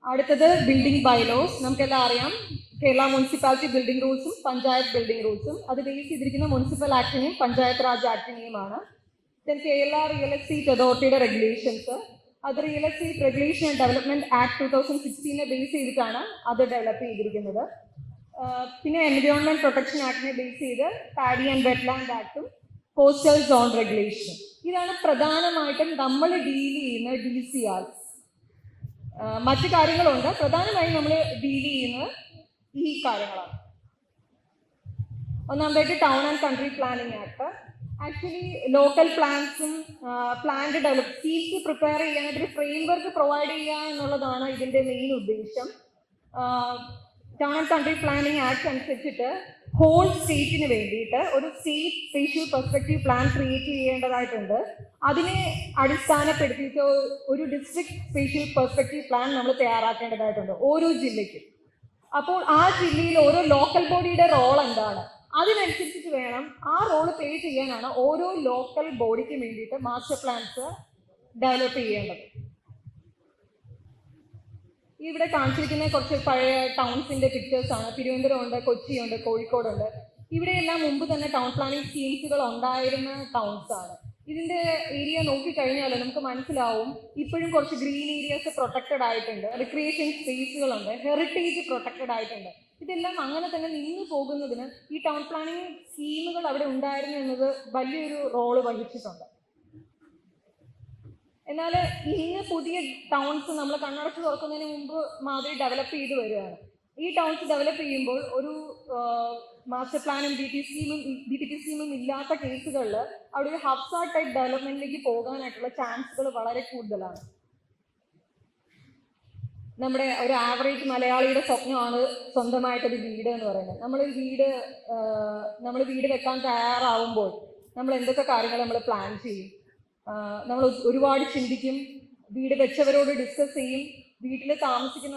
അടുത്തത് ബിൽഡിംഗ് ബൈലോസ്. നമുക്കെല്ലാം അറിയാം, കേരള മുനിസിപ്പാലിറ്റി ബിൽഡിംഗ് റൂൾസും പഞ്ചായത്ത് ബിൽഡിംഗ് റൂൾസും. അത് ബേസ് ചെയ്തിരിക്കുന്ന മുനിസിപ്പൽ ആക്ടിനെയും പഞ്ചായത്ത് രാജ് ആക്ടിനെയുമാണ്. കേരള റിയൽ എസ്റ്റേറ്റ് അതോറിറ്റിയുടെ റെഗുലേഷൻസ്, അത് real estate regulation and development act 2016 base ചെയ്തിട്ടാണ് അത് ഡെവലപ്പ് ചെയ്തിരിക്കുന്നത്. പിന്നെ എൻവയോൺമെന്റ് പ്രൊട്ടക്ഷൻ ആക്ടിനെ ബേസ് ചെയ്ത് പാഡി ആൻഡ് വെറ്റ്ലാൻഡ് ആക്ടും കോസ്റ്റൽ സോൺ റെഗുലേഷനും. ഇതാണ് പ്രധാനമായിട്ടും നമ്മൾ ഡീൽ ചെയ്യുന്ന DCRs. മറ്റു കാര്യങ്ങളുണ്ട്, പ്രധാനമായും നമ്മൾ ഡീൽ ചെയ്യുന്ന ഈ കാര്യങ്ങളാണ്. ഒന്നാമതായിട്ട് town and country planning act. Actually local പ്ലാൻസും പ്ലാൻഡ് സ്കീംസ് പ്രിപ്പയർ ചെയ്യാനായിട്ട് ഒരു ഫ്രെയിം വർക്ക് പ്രൊവൈഡ് ചെയ്യുക എന്നുള്ളതാണ് ഇതിൻ്റെ മെയിൻ ഉദ്ദേശം. Town and country planning act അനുസരിച്ചിട്ട് ഹോൾ സ്റ്റേറ്റിന് വേണ്ടിയിട്ട് ഒരു state spatial perspective plan create ചെയ്യേണ്ടതായിട്ടുണ്ട്. അതിനെ അടിസ്ഥാനപ്പെടുത്തിയിട്ട് ഒരു ഡിസ്ട്രിക്ട് സ്പേഷ്യൽ പെർസ്പെക്റ്റീവ് പ്ലാൻ നമ്മൾ തയ്യാറാക്കേണ്ടതായിട്ടുണ്ട് ഓരോ ജില്ലയ്ക്കും. അപ്പോൾ ആ ജില്ലയിൽ ഓരോ ലോക്കൽ ബോഡിയുടെ റോൾ എന്താണ്, അതിനനുസരിച്ചിട്ട് വേണം ആ റോള് പ്ലേ ചെയ്യാനാണ് ഓരോ ലോക്കൽ ബോഡിക്ക് വേണ്ടിയിട്ട് മാസ്റ്റർ പ്ലാൻസ് ഡെവലപ്പ് ചെയ്യേണ്ടത്. ഇവിടെ കാണിച്ചിരിക്കുന്ന കുറച്ച് പഴയ ടൗൺസിന്റെ പിക്ചേഴ്സ് ആണ്. തിരുവനന്തപുരമുണ്ട്, കൊച്ചിയുണ്ട്, കോഴിക്കോടുണ്ട്. ഇവിടെയെല്ലാം മുമ്പ് തന്നെ ടൗൺ പ്ലാനിങ് സ്കീംസുകൾ ഉണ്ടായിരുന്ന ടൗൺസ് ആണ്. ഇതിന്റെ ഏരിയ നോക്കിക്കഴിഞ്ഞാൽ നമുക്ക് മനസ്സിലാവും ഇപ്പോഴും കുറച്ച് ഗ്രീൻ ഏരിയാസ് പ്രൊട്ടക്റ്റഡ് ആയിട്ടുണ്ട്, റിക്രിയേഷൻ സ്പേസുകളുണ്ട്, ഹെറിറ്റേജ് പ്രൊട്ടക്റ്റഡ് ആയിട്ടുണ്ട്. ഇതെല്ലാം അങ്ങനെ തന്നെ നിന്ന് പോകുന്നതിന് ഈ ടൗൺ പ്ലാനിങ് സ്കീമുകൾ അവിടെ ഉണ്ടായിരുന്നു എന്നത് വലിയൊരു റോള് വഹിച്ചിട്ടുണ്ട്. എന്നാൽ ഇന്ന് പുതിയ ടൗൺസ് നമ്മൾ കണ്ണടച്ച് തുറക്കുന്നതിന് മുമ്പ് മാതിരി ഡെവലപ്പ് ചെയ്ത് വരികയാണ്. ഈ ടൗൺസ് ഡെവലപ്പ് ചെയ്യുമ്പോൾ ഒരു മാസ്റ്റർ പ്ലാനും ബി ടി പി സ്കീമും ഇല്ലാത്ത കേസുകളിൽ അവിടെ ഒരു ഹബ്സാർഡ് ടൈപ്പ് ഡെവലപ്മെന്റിലേക്ക് പോകാനായിട്ടുള്ള ചാൻസുകൾ വളരെ കൂടുതലാണ്. നമ്മുടെ ഒരു ആവറേജ് മലയാളിയുടെ സ്വപ്നമാണ് സ്വന്തമായിട്ടൊരു വീട് എന്ന് പറയുന്നത്. നമ്മൾ വീട് വെക്കാൻ തയ്യാറാവുമ്പോൾ നമ്മൾ എന്തൊക്കെ കാര്യങ്ങൾ നമ്മൾ പ്ലാൻ ചെയ്യും, നമ്മൾ ഒരുപാട് ചിന്തിക്കും, വീട് വെച്ചവരോട് ഡിസ്കസ് ചെയ്യും, വീട്ടിൽ താമസിക്കുന്ന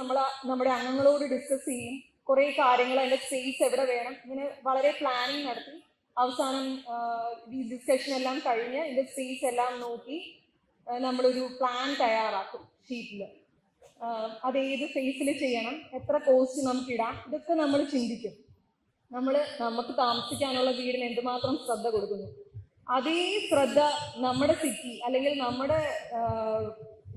നമ്മുടെ അംഗങ്ങളോട് ഡിസ്കസ് ചെയ്യും, കുറേ കാര്യങ്ങൾ, അതിൻ്റെ സ്പേസ് എവിടെ വേണം, ഇങ്ങനെ വളരെ പ്ലാനിങ് നടത്തി അവസാനം ഈ ഡിസ്കഷൻ എല്ലാം കഴിഞ്ഞ് ഇതിൻ്റെ സ്പേസ് എല്ലാം നോക്കി നമ്മളൊരു പ്ലാൻ തയ്യാറാക്കും ഷീറ്റിൽ. അതേത് ഫേസിൽ ചെയ്യണം, എത്ര കോസ്റ്റ് നമുക്കിടാം, ഇതൊക്കെ നമ്മൾ ചിന്തിക്കും. നമുക്ക് താമസിക്കാനുള്ള വീടിന് എന്തുമാത്രം ശ്രദ്ധ കൊടുക്കുന്നു, അതേ ശ്രദ്ധ നമ്മുടെ സിറ്റി അല്ലെങ്കിൽ നമ്മുടെ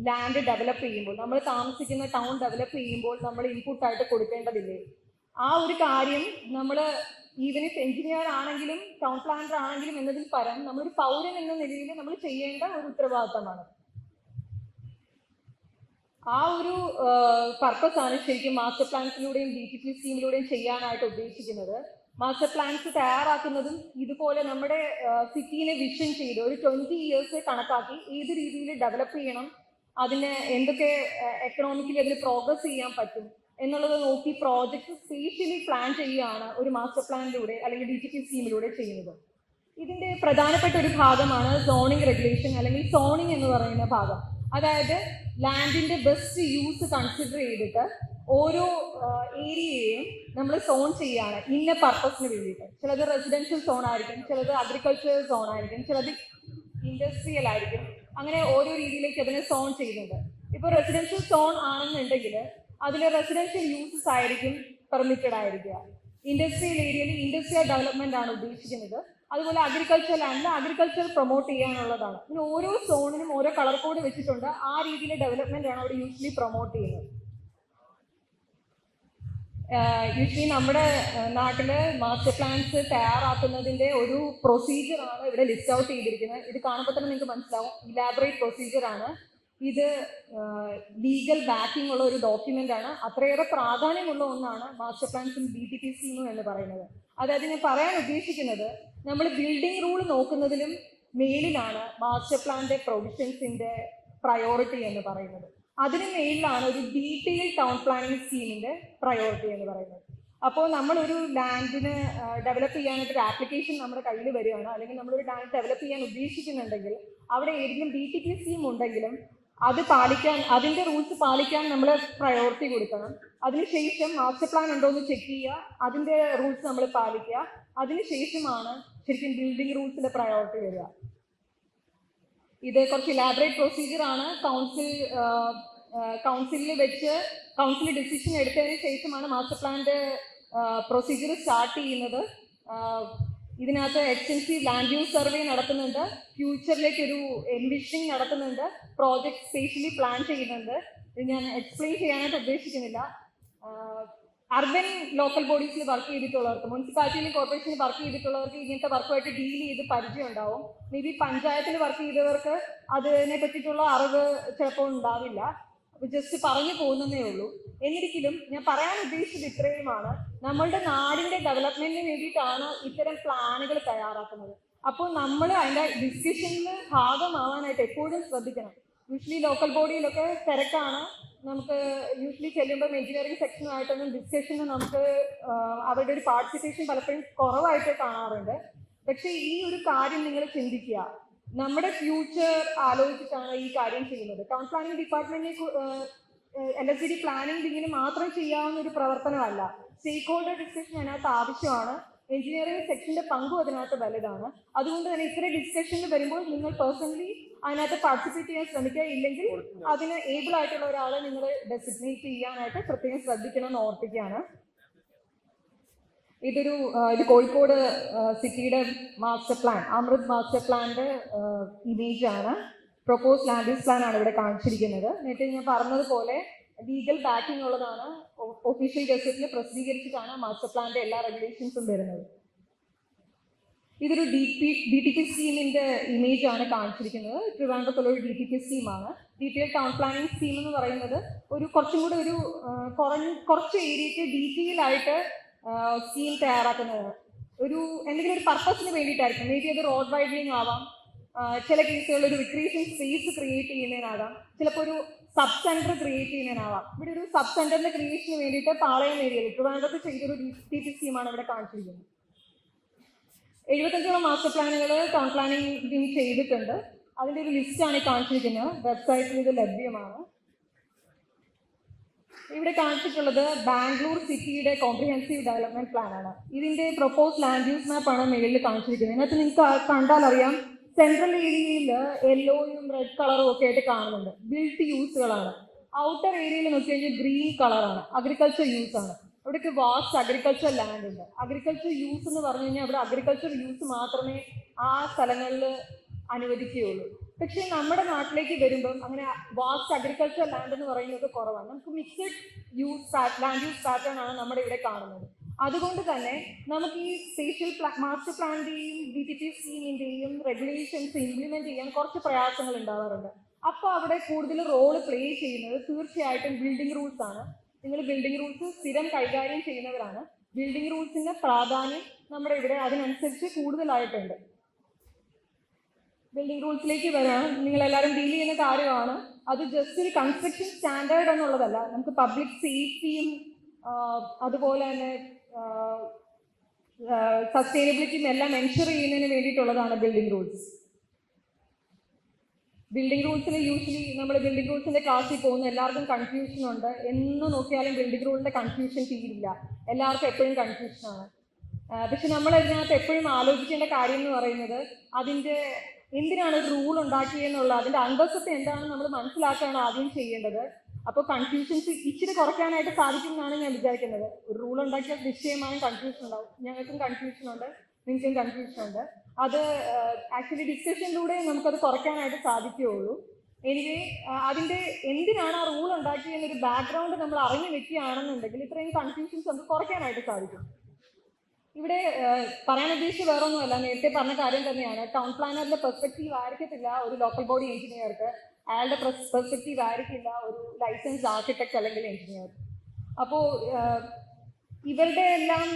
ലാൻഡ് ഡെവലപ്പ് ചെയ്യുമ്പോൾ, നമ്മൾ താമസിക്കുന്ന ടൗൺ ഡെവലപ്പ് ചെയ്യുമ്പോൾ നമ്മൾ ഇൻപുട്ടായിട്ട് കൊടുക്കേണ്ടതില്ലേ? ആ ഒരു കാര്യം നമ്മൾ ഈവൻ ഇഫ് എഞ്ചിനീയർ ആണെങ്കിലും ടൗൺ പ്ലാനർ ആണെങ്കിലും എന്നതിൽ പരം നമ്മളൊരു പൗരൻ എന്ന നിലയിൽ നമ്മൾ ചെയ്യേണ്ട ഒരു ഉത്തരവാദിത്തമാണ്. ആ ഒരു പർപ്പസ് ആണ് ശരിക്കും മാസ്റ്റർ പ്ലാൻസിലൂടെയും ബി ടി പി സ്കീമിലൂടെയും ചെയ്യാനായിട്ട് ഉദ്ദേശിക്കുന്നത്. മാസ്റ്റർ പ്ലാൻസ് തയ്യാറാക്കുന്നതും ഇതുപോലെ നമ്മുടെ സിറ്റീനെ വിഷൻ ചെയ്ത് ഒരു 20 ഇയേഴ്സ് കണക്കാക്കി ഏത് രീതിയിൽ ഡെവലപ്പ് ചെയ്യണം, അതിന് എന്തൊക്കെ എക്കണോമിക്കലി അതിൽ പ്രോഗ്രസ് ചെയ്യാൻ പറ്റും എന്നുള്ളത് നോക്കി പ്രോജക്റ്റ് സ്പെഷ്യലി പ്ലാൻ ചെയ്യുകയാണ് ഒരു മാസ്റ്റർ പ്ലാനിലൂടെ അല്ലെങ്കിൽ ഡി ടി പി സ്കീമിലൂടെ ചെയ്യുന്നത്. ഇതിൻ്റെ പ്രധാനപ്പെട്ട ഒരു ഭാഗമാണ് സോണിംഗ് റെഗുലേഷൻ അല്ലെങ്കിൽ സോണിംഗ് എന്ന് പറയുന്ന ഭാഗം. അതായത് ലാൻഡിൻ്റെ ബെസ്റ്റ് യൂസ് കൺസിഡർ ചെയ്തിട്ട് ഓരോ ഏരിയയെയും നമ്മൾ സോൺ ചെയ്യുകയാണ് ഇന്ന പർപ്പസിന് വേണ്ടിയിട്ട്. ചിലത് റെസിഡൻഷ്യൽ സോൺ ആയിരിക്കും, ചിലത് അഗ്രികൾച്ചറൽ സോൺ ആയിരിക്കും, ചിലത് ഇൻഡസ്ട്രിയൽ ആയിരിക്കും. അങ്ങനെ ഓരോ രീതിയിലേക്ക് അതിനെ സോൺ ചെയ്യുന്നുണ്ട്. ഇപ്പോൾ റെസിഡൻഷ്യൽ സോൺ ആണെന്നുണ്ടെങ്കിൽ അതിൽ റെസിഡൻഷ്യൽ യൂസസ് ആയിരിക്കും പെർമിറ്റഡ് ആയിരിക്കുക. ഇൻഡസ്ട്രിയൽ ഏരിയയിൽ ഇൻഡസ്ട്രിയൽ ഡെവലപ്മെന്റ് ആണ് ഉദ്ദേശിക്കുന്നത്. അതുപോലെ അഗ്രികൾച്ചർ ലാൻഡിൽ അഗ്രികൾച്ചർ പ്രൊമോട്ട് ചെയ്യാനുള്ളതാണ്. ഇങ്ങനെ ഓരോ സോണിനും ഓരോ കളർ കോഡ് വെച്ചിട്ടുണ്ട്. ആ രീതിയിലെ ഡെവലപ്മെന്റ് ആണ് അവിടെ യൂഷ്വലി പ്രൊമോട്ട് ചെയ്യുന്നത്. യൂഷ്വലി നമ്മുടെ നാട്ടിൽ മാസ്റ്റർ പ്ലാൻസ് തയ്യാറാക്കുന്നതിൻ്റെ ഒരു പ്രൊസീജിയറാണ് ഇവിടെ ലിസ്റ്റ് ഔട്ട് ചെയ്തിരിക്കുന്നത്. ഇത് കാണുമ്പോൾ തന്നെ നിങ്ങൾക്ക് മനസ്സിലാവും, ഇലാബറേറ്റ് പ്രൊസീജിയറാണ് ഇത്. ലീഗൽ ബാക്കിംഗ് ഉള്ള ഒരു ഡോക്യുമെന്റ് ആണ്. അത്രയേറെ പ്രാധാന്യമുള്ള ഒന്നാണ് മാസ്റ്റർ പ്ലാൻസും ബി ടി പി സ്കീമും എന്ന് പറയുന്നത്. അതായത് ഞാൻ പറയാൻ ഉദ്ദേശിക്കുന്നത്, നമ്മൾ ബിൽഡിംഗ് റൂൾ നോക്കുന്നതിലും മേലിലാണ് മാസ്റ്റർ പ്ലാന്റെ പ്രൊവിഷൻസിന്റെ പ്രയോറിറ്റി എന്ന് പറയുന്നത്. അതിന് മേലിലാണ് ഒരു ഡീറ്റെയിൽ ടൗൺ പ്ലാനിങ് സ്കീമിന്റെ പ്രയോറിറ്റി എന്ന് പറയുന്നത്. അപ്പോൾ നമ്മളൊരു ലാൻഡിന് ഡെവലപ്പ് ചെയ്യാനായിട്ട് ഒരു ആപ്ലിക്കേഷൻ നമ്മുടെ കയ്യിൽ വരികയാണ്, അല്ലെങ്കിൽ നമ്മളൊരു ലാൻഡ് ഡെവലപ്പ് ചെയ്യാൻ ഉദ്ദേശിക്കുന്നുണ്ടെങ്കിൽ അവിടെ ഏതെങ്കിലും ബി ടി പി സ്കീം ഉണ്ടെങ്കിലും അത് പാലിക്കാൻ, അതിൻ്റെ റൂൾസ് പാലിക്കാൻ നമ്മൾ പ്രയോറിറ്റി കൊടുക്കണം. അതിനുശേഷം മാസ്റ്റർ പ്ലാൻ ഉണ്ടോ എന്ന് ചെക്ക് ചെയ്യുക, അതിൻ്റെ റൂൾസ് നമ്മൾ പാലിക്കുക. അതിനുശേഷമാണ് ശരിക്കും ബിൽഡിംഗ് റൂൾസിൻ്റെ പ്രയോറിറ്റി വരിക. ഇത് കുറച്ച് ഇലാബറേറ്റ് പ്രൊസീജിയറാണ്. കൗൺസിലിൽ വെച്ച് കൗൺസിൽ ഡിസിഷൻ എടുത്തതിന് ശേഷമാണ് മാസ്റ്റർ പ്ലാന്റെ പ്രൊസീജിയർ സ്റ്റാർട്ട് ചെയ്യുന്നത്. ഇതിനകത്ത് എക്സ്റ്റൻസീവ് ലാൻഡ് യൂസ് സർവേ നടത്തുന്നുണ്ട്, ഫ്യൂച്ചറിലേക്ക് ഒരു എൻവിഷനിങ് നടത്തുന്നുണ്ട്, പ്രോജക്റ്റ് സ്പെഷ്യലി പ്ലാൻ ചെയ്യുന്നുണ്ട്. ഇത് ഞാൻ എക്സ്പ്ലെയിൻ ചെയ്യാനായിട്ട് ഉദ്ദേശിക്കുന്നില്ല. അർബൻ ലോക്കൽ ബോഡീസിൽ വർക്ക് ചെയ്തിട്ടുള്ളവർക്ക്, മുനിസിപ്പാലിറ്റിയിലും കോർപ്പറേഷനിൽ വർക്ക് ചെയ്തിട്ടുള്ളവർക്ക് ഇങ്ങനത്തെ വർക്കുമായിട്ട് ഡീൽ ചെയ്ത് പരിചയം ഉണ്ടാവും. മേ ബി പഞ്ചായത്തിൽ വർക്ക് ചെയ്തവർക്ക് അതിനെ പറ്റിയിട്ടുള്ള അറിവ് ചിലപ്പോൾ ഉണ്ടാവില്ല. ജസ്റ്റ് പറഞ്ഞു പോകുന്നതേ ഉള്ളൂ. എന്നിരിക്കലും ഞാൻ പറയാൻ ഉദ്ദേശിച്ചത് ഇത്രയുമാണ്. നമ്മളുടെ നാടിന്റെ ഡെവലപ്മെന്റിന് വേണ്ടിയിട്ടാണ് ഇത്തരം പ്ലാനുകൾ തയ്യാറാക്കുന്നത്. അപ്പോൾ നമ്മൾ അതിൻ്റെ ഡിസ്കഷനിൽ ഭാഗമാവാനായിട്ട് എപ്പോഴും ശ്രദ്ധിക്കണം. യൂഷ്വലി ലോക്കൽ ബോഡിയിലൊക്കെ തിരക്കാണ്. നമുക്ക് യൂഷ്വലി ചെല്ലുമ്പോൾ എഞ്ചിനീയറിംഗ് സെക്ഷനുമായിട്ടൊന്നും ഡിസ്കഷന് നമുക്ക് അവരുടെ ഒരു പാർട്ടിസിപ്പേഷൻ പലപ്പോഴും കുറവായിട്ട് കാണാറുണ്ട്. പക്ഷേ ഈ ഒരു കാര്യം നിങ്ങൾ ചിന്തിക്കുക, നമ്മുടെ ഫ്യൂച്ചർ ആലോചിച്ചിട്ടാണ് ഈ കാര്യം ചെയ്യുന്നത്. ടൗൺ പ്ലാനിംഗ് ഡിപ്പാർട്ട്മെന്റിനെ LSD പ്ലാനിംഗ് ഇതിന് മാത്രം ചെയ്യാവുന്ന ഒരു പ്രവർത്തനമല്ല. സ്റ്റേക്ക് ഹോൾഡർ ഡിസ്കഷൻ അതിനകത്ത് ആവശ്യമാണ്. എഞ്ചിനീയറിംഗ് സെക്ഷന്റെ പങ്കും അതിനകത്ത് വലുതാണ്. അതുകൊണ്ട് തന്നെ ഇത്ര ഡിസ്കഷനിൽ വരുമ്പോൾ നിങ്ങൾ പേഴ്സണലി അതിനകത്ത് പാർട്ടിസിപ്പേറ്റ് ചെയ്യാൻ ശ്രമിക്കുക. ഇല്ലെങ്കിൽ അതിന് ഏബിൾ ആയിട്ടുള്ള ഒരാളെ നിങ്ങൾ ഡെസിഗ്നേറ്റ് ചെയ്യാനായിട്ട് പ്രത്യേകം ശ്രദ്ധിക്കണം എന്ന് ഓർപ്പിക്കുകയാണ്. ഇത് കോഴിക്കോട് സിറ്റിയുടെ മാസ്റ്റർ പ്ലാൻ, അമൃത് മാസ്റ്റർ പ്ലാന്റെ ഇമേജ് ആണ്. പ്രൊപ്പോസ് ലാൻഡ് യൂസ് പ്ലാൻ ആണ് ഇവിടെ കാണിച്ചിരിക്കുന്നത്. നേരത്തെ ഞാൻ പറഞ്ഞതുപോലെ ലീഗൽ ബാക്കിംഗ് ഉള്ളതാണ്. ഒഫീഷ്യൽ ഗസറ്റിൽ പ്രസിദ്ധീകരിച്ചിട്ടാണ് മാസ്റ്റർ പ്ലാന്റെ എല്ലാ റെഗുലേഷൻസും വരുന്നത്. ഇതൊരു DTP സ്കീമിന്റെ ഇമേജ് ആണ് കാണിച്ചിരിക്കുന്നത്. ട്രിവാൻഡ്രത്തുള്ള ഒരു DTP സ്കീമാണ്. ഡീറ്റെയിൽ ടൗൺ പ്ലാനിങ് സ്കീം എന്ന് പറയുന്നത് കുറച്ചും കൂടെ കുറച്ച് ഏരിയയ്ക്ക് ഡീറ്റെയിൽ ആയിട്ട് സ്കീം തയ്യാറാക്കുന്നത്. എന്തെങ്കിലും ഒരു പർപ്പസിന് വേണ്ടിയിട്ടായിരിക്കും. മേ ബി അത് റോഡ് വൈഡനിങ് ആവാം, ചില കേസുകളിൽ ഒരു റിക്രിയേഷൻ സ്പേസ് ക്രിയേറ്റ് ചെയ്യുന്നതിനാകാം, ചിലപ്പോൾ ഒരു സബ് സെന്റർ ക്രിയേറ്റ് ചെയ്യുന്നതിനാവാം. ഇവിടെ ഒരു സബ് സെന്ററിന്റെ ക്രിയേഷന് വേണ്ടിയിട്ട് പാളയം ഏരിയയിൽ ട്രിവാൻഡ്രത്ത് ചെയ്തൊരു DTP സ്കീമാണ് ഇവിടെ കാണിച്ചിരിക്കുന്നത്. 75ഓളം മാസ്റ്റർ പ്ലാനുകൾ ടൗൺ പ്ലാനിങ് ചെയ്തിട്ടുണ്ട്. അതിൻ്റെ ഒരു ലിസ്റ്റാണ് കാണിച്ചിരിക്കുന്നത്. വെബ്സൈറ്റിൽ ഇത് ലഭ്യമാണ്. ഇവിടെ കാണിച്ചിട്ടുള്ളത് ബാംഗ്ലൂർ സിറ്റിയുടെ കോംപ്രിഹെൻസീവ് ഡെവലപ്മെന്റ് പ്ലാൻ ആണ്. ഇതിന്റെ പ്രൊപ്പോസ് ലാൻഡ് യൂസ് മാപ്പാണ് മേളിൽ കാണിച്ചിരിക്കുന്നത്. ഇതിനകത്ത് നിങ്ങൾക്ക് കണ്ടാൽ അറിയാം, സെൻട്രൽ ഏരിയയിൽ യെല്ലോയും റെഡ് കളറും ഒക്കെ ആയിട്ട് കാണുന്നുണ്ട്. ബിൽറ്റ് യൂസുകളാണ്. ഔട്ടർ ഏരിയയിൽ നോക്കി കഴിഞ്ഞാൽ ഗ്രീൻ കളറാണ്, അഗ്രികൾച്ചർ യൂസ് ആണ്. അവിടേക്ക് വാസ്റ്റ് അഗ്രികൾച്ചർ ലാൻഡ് ഉണ്ട്. അഗ്രികൾച്ചർ യൂസ് എന്ന് പറഞ്ഞു കഴിഞ്ഞാൽ അവിടെ അഗ്രികൾച്ചർ യൂസ് മാത്രമേ ആ സ്ഥലങ്ങളിൽ അനുവദിക്കുകയുള്ളൂ. പക്ഷേ നമ്മുടെ നാട്ടിലേക്ക് വരുമ്പം അങ്ങനെ വാസ്റ്റ് അഗ്രികൾച്ചർ ലാൻഡ് എന്ന് പറയുന്നത് കുറവാണ്. നമുക്ക് മിക്സഡ് ലാൻഡ് യൂസ് പാറ്റേൺ ആണ് നമ്മുടെ ഇവിടെ കാണുന്നത്. അതുകൊണ്ട് തന്നെ നമുക്ക് ഈ സ്പേഷ്യൽ മാസ്റ്റർ പ്ലാന്റെയും DTP സ്കീമിന്റെയും റെഗുലേഷൻസ് ഇംപ്ലിമെന്റ് ചെയ്യാൻ കുറച്ച് പ്രയാസങ്ങൾ ഉണ്ടാവാറുണ്ട്. അപ്പോൾ അവിടെ കൂടുതൽ റോള് പ്ലേ ചെയ്യുന്നത് തീർച്ചയായിട്ടും ബിൽഡിംഗ് റൂൾസ് ആണ്. നിങ്ങൾ ബിൽഡിംഗ് റൂൾസ് സ്ഥിരം കൈകാര്യം ചെയ്യുന്നവരാണ്. ബിൽഡിംഗ് റൂൾസിന്റെ പ്രാധാന്യം നമ്മുടെ ഇവിടെ അതിനനുസരിച്ച് കൂടുതലായിട്ടുണ്ട്. ബിൽഡിംഗ് റൂൾസിലേക്ക് വരാൻ നിങ്ങളെല്ലാവരും ഡീൽ ചെയ്യുന്ന കാര്യമാണ്. അത് ജസ്റ്റ് ഒരു കൺസ്ട്രക്ഷൻ സ്റ്റാൻഡേർഡ് എന്നുള്ളതല്ല. നമുക്ക് പബ്ലിക് സേഫ്റ്റിയും അതുപോലെ തന്നെ സസ്റ്റൈനബിലിറ്റിയും എല്ലാം എൻഷുർ ചെയ്യുന്നതിന് വേണ്ടിയിട്ടുള്ളതാണ് ബിൽഡിംഗ് റൂൾസ്. ബിൽഡിംഗ് റൂൾസിൽ യൂഷ്വലി നമ്മൾ ബിൽഡിംഗ് റൂൾസിന്റെ ക്ലാസ്സിൽ പോകുന്ന എല്ലാവർക്കും കൺഫ്യൂഷൻ ഉണ്ട്. എന്ന് നോക്കിയാലും ബിൽഡിംഗ് റൂളിന്റെ കൺഫ്യൂഷൻ തീരില്ല. എല്ലാവർക്കും എപ്പോഴും കൺഫ്യൂഷനാണ്. പക്ഷെ നമ്മൾ ഇതിനകത്ത് എപ്പോഴും ആലോചിക്കേണ്ട കാര്യം എന്ന് പറയുന്നത് അതിൻ്റെ എന്തിനാണ് ഒരു റൂൾ ഉണ്ടാക്കിയെന്നുള്ള അതിൻ്റെ അന്തസ്സത്തെ എന്താണെന്ന് നമ്മൾ മനസ്സിലാക്കുകയാണ് ആദ്യം ചെയ്യേണ്ടത്. അപ്പോൾ കൺഫ്യൂഷൻസ് ഇച്ചിരി കുറയ്ക്കാനായിട്ട് സാധിക്കും എന്നാണ് ഞാൻ വിചാരിക്കുന്നത്. ഒരു റൂൾ ഉണ്ടാക്കിയ നിശ്ചയമായും കൺഫ്യൂഷൻ ഉണ്ടാവും. ഞങ്ങൾക്കും കൺഫ്യൂഷൻ ഉണ്ട്, നിങ്ങൾക്കും കൺഫ്യൂഷൻ ഉണ്ട്. അത് ആക്ച്വലി ഡിസ്കഷനിലൂടെ നമുക്കത് കുറയ്ക്കാനായിട്ട് സാധിക്കുകയുള്ളൂ. എനിവേ അതിൻ്റെ എന്തിനാണ് ആ റൂൾ ഉണ്ടാക്കിയെന്നൊരു ബാക്ക്ഗ്രൗണ്ട് നമ്മൾ അറിഞ്ഞു വെക്കുകയാണെന്നുണ്ടെങ്കിൽ ഇത്രയും കൺഫ്യൂഷൻസ് നമുക്ക് കുറയ്ക്കാനായിട്ട് സാധിക്കും. ഇവിടെ പറയാൻ ഉദ്ദേശിച്ച് വേറൊന്നുമല്ല, നേരത്തെ പറഞ്ഞ കാര്യം തന്നെയാണ്. ടൗൺ പ്ലാനറിന്റെ പെർസ്പെക്റ്റീവ് ആയിരിക്കത്തില്ല ഒരു ലോക്കൽ ബോഡി എഞ്ചിനീയർക്ക്, അയാളുടെ പെർസ്പെക്റ്റീവ് ആയിരിക്കില്ല ഒരു ലൈസൻസ് ആർക്കിടെക്ട് അല്ലെങ്കിൽ എഞ്ചിനീയർ. അപ്പോൾ ഇവരുടെ എല്ലാം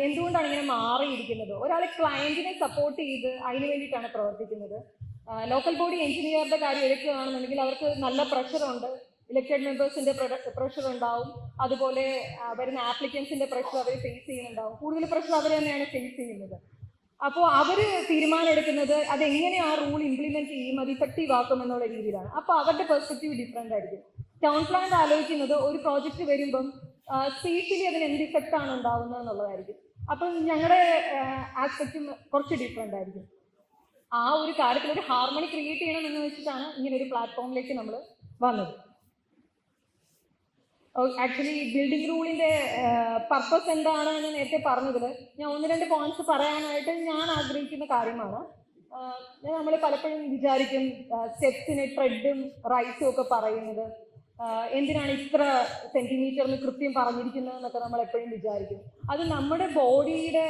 എന്തുകൊണ്ടാണ് ഇങ്ങനെ മാറിയിരിക്കുന്നത്? ഒരാൾ ക്ലയന്റിനെ സപ്പോർട്ട് ചെയ്ത് അതിന് വേണ്ടിയിട്ടാണ് പ്രവർത്തിക്കുന്നത്. ലോക്കൽ ബോഡി എഞ്ചിനീയറുടെ കാര്യം എടുക്കുകയാണെന്നുണ്ടെങ്കിൽ അവർക്ക് നല്ല പ്രഷറുണ്ട്. ഇലക്റ്റഡ് മെമ്പേഴ്സിന്റെ പ്രഷർ ഉണ്ടാവും. അതുപോലെ വരുന്ന ആപ്ലിക്കൻസിന്റെ പ്രഷർ അവർ ഫേസ് ചെയ്യുന്നുണ്ടാവും. കൂടുതൽ പ്രഷർ അവർ തന്നെയാണ് ഫേസ് ചെയ്യുന്നത്. അപ്പോൾ അവർ തീരുമാനം എടുക്കുന്നത് അതെങ്ങനെ ആ റൂൾ ഇംപ്ലിമെന്റ് ചെയ്യും, അത് ഇഫക്റ്റീവ് ആക്കും എന്നുള്ള രീതിയിലാണ്. അപ്പോൾ അവരുടെ പെർസ്പെക്റ്റീവ് ഡിഫറെന്റ് ആയിരിക്കും. ടൗൺ പ്ലാൻ ആലോചിക്കുന്നത് ഒരു പ്രോജക്റ്റ് വരുമ്പം സ്പേഷ്യലി അതിന് എന്ത് ഇഫക്റ്റ് ആണ് ഉണ്ടാവുന്നത് എന്നുള്ളതായിരിക്കും. അപ്പം ഞങ്ങളുടെ ആസ്പെക്റ്റും കുറച്ച് ഡിഫറെന്റ് ആയിരിക്കും. ആ ഒരു കാര്യത്തിൽ ഒരു ഹാർമണി ക്രിയേറ്റ് ചെയ്യണം എന്ന് വെച്ചിട്ടാണ് ഇങ്ങനെ ഒരു പ്ലാറ്റ്ഫോമിലേക്ക് നമ്മൾ വന്നത്. ആക്ച്വലി ബിൽഡിംഗ് റൂളിന്റെ പർപ്പസ് എന്താണ് എന്ന് നേരത്തെ പറഞ്ഞതിൽ ഞാൻ 1-2 പോയിന്റ്സ് പറയാനായിട്ട് ഞാൻ ആഗ്രഹിക്കുന്ന കാര്യമാണ്. നമ്മൾ പലപ്പോഴും വിചാരിക്കും സ്റ്റെപ്സിന് ട്രെഡും റൈസും ഒക്കെ പറയുന്നത് എന്തിനാണ് ഇത്ര സെന്റിമീറ്ററിന് കൃത്യം പറഞ്ഞിരിക്കുന്നത് എന്നൊക്കെ നമ്മൾ എപ്പോഴും വിചാരിക്കും. അത് നമ്മുടെ ബോഡിയുടെ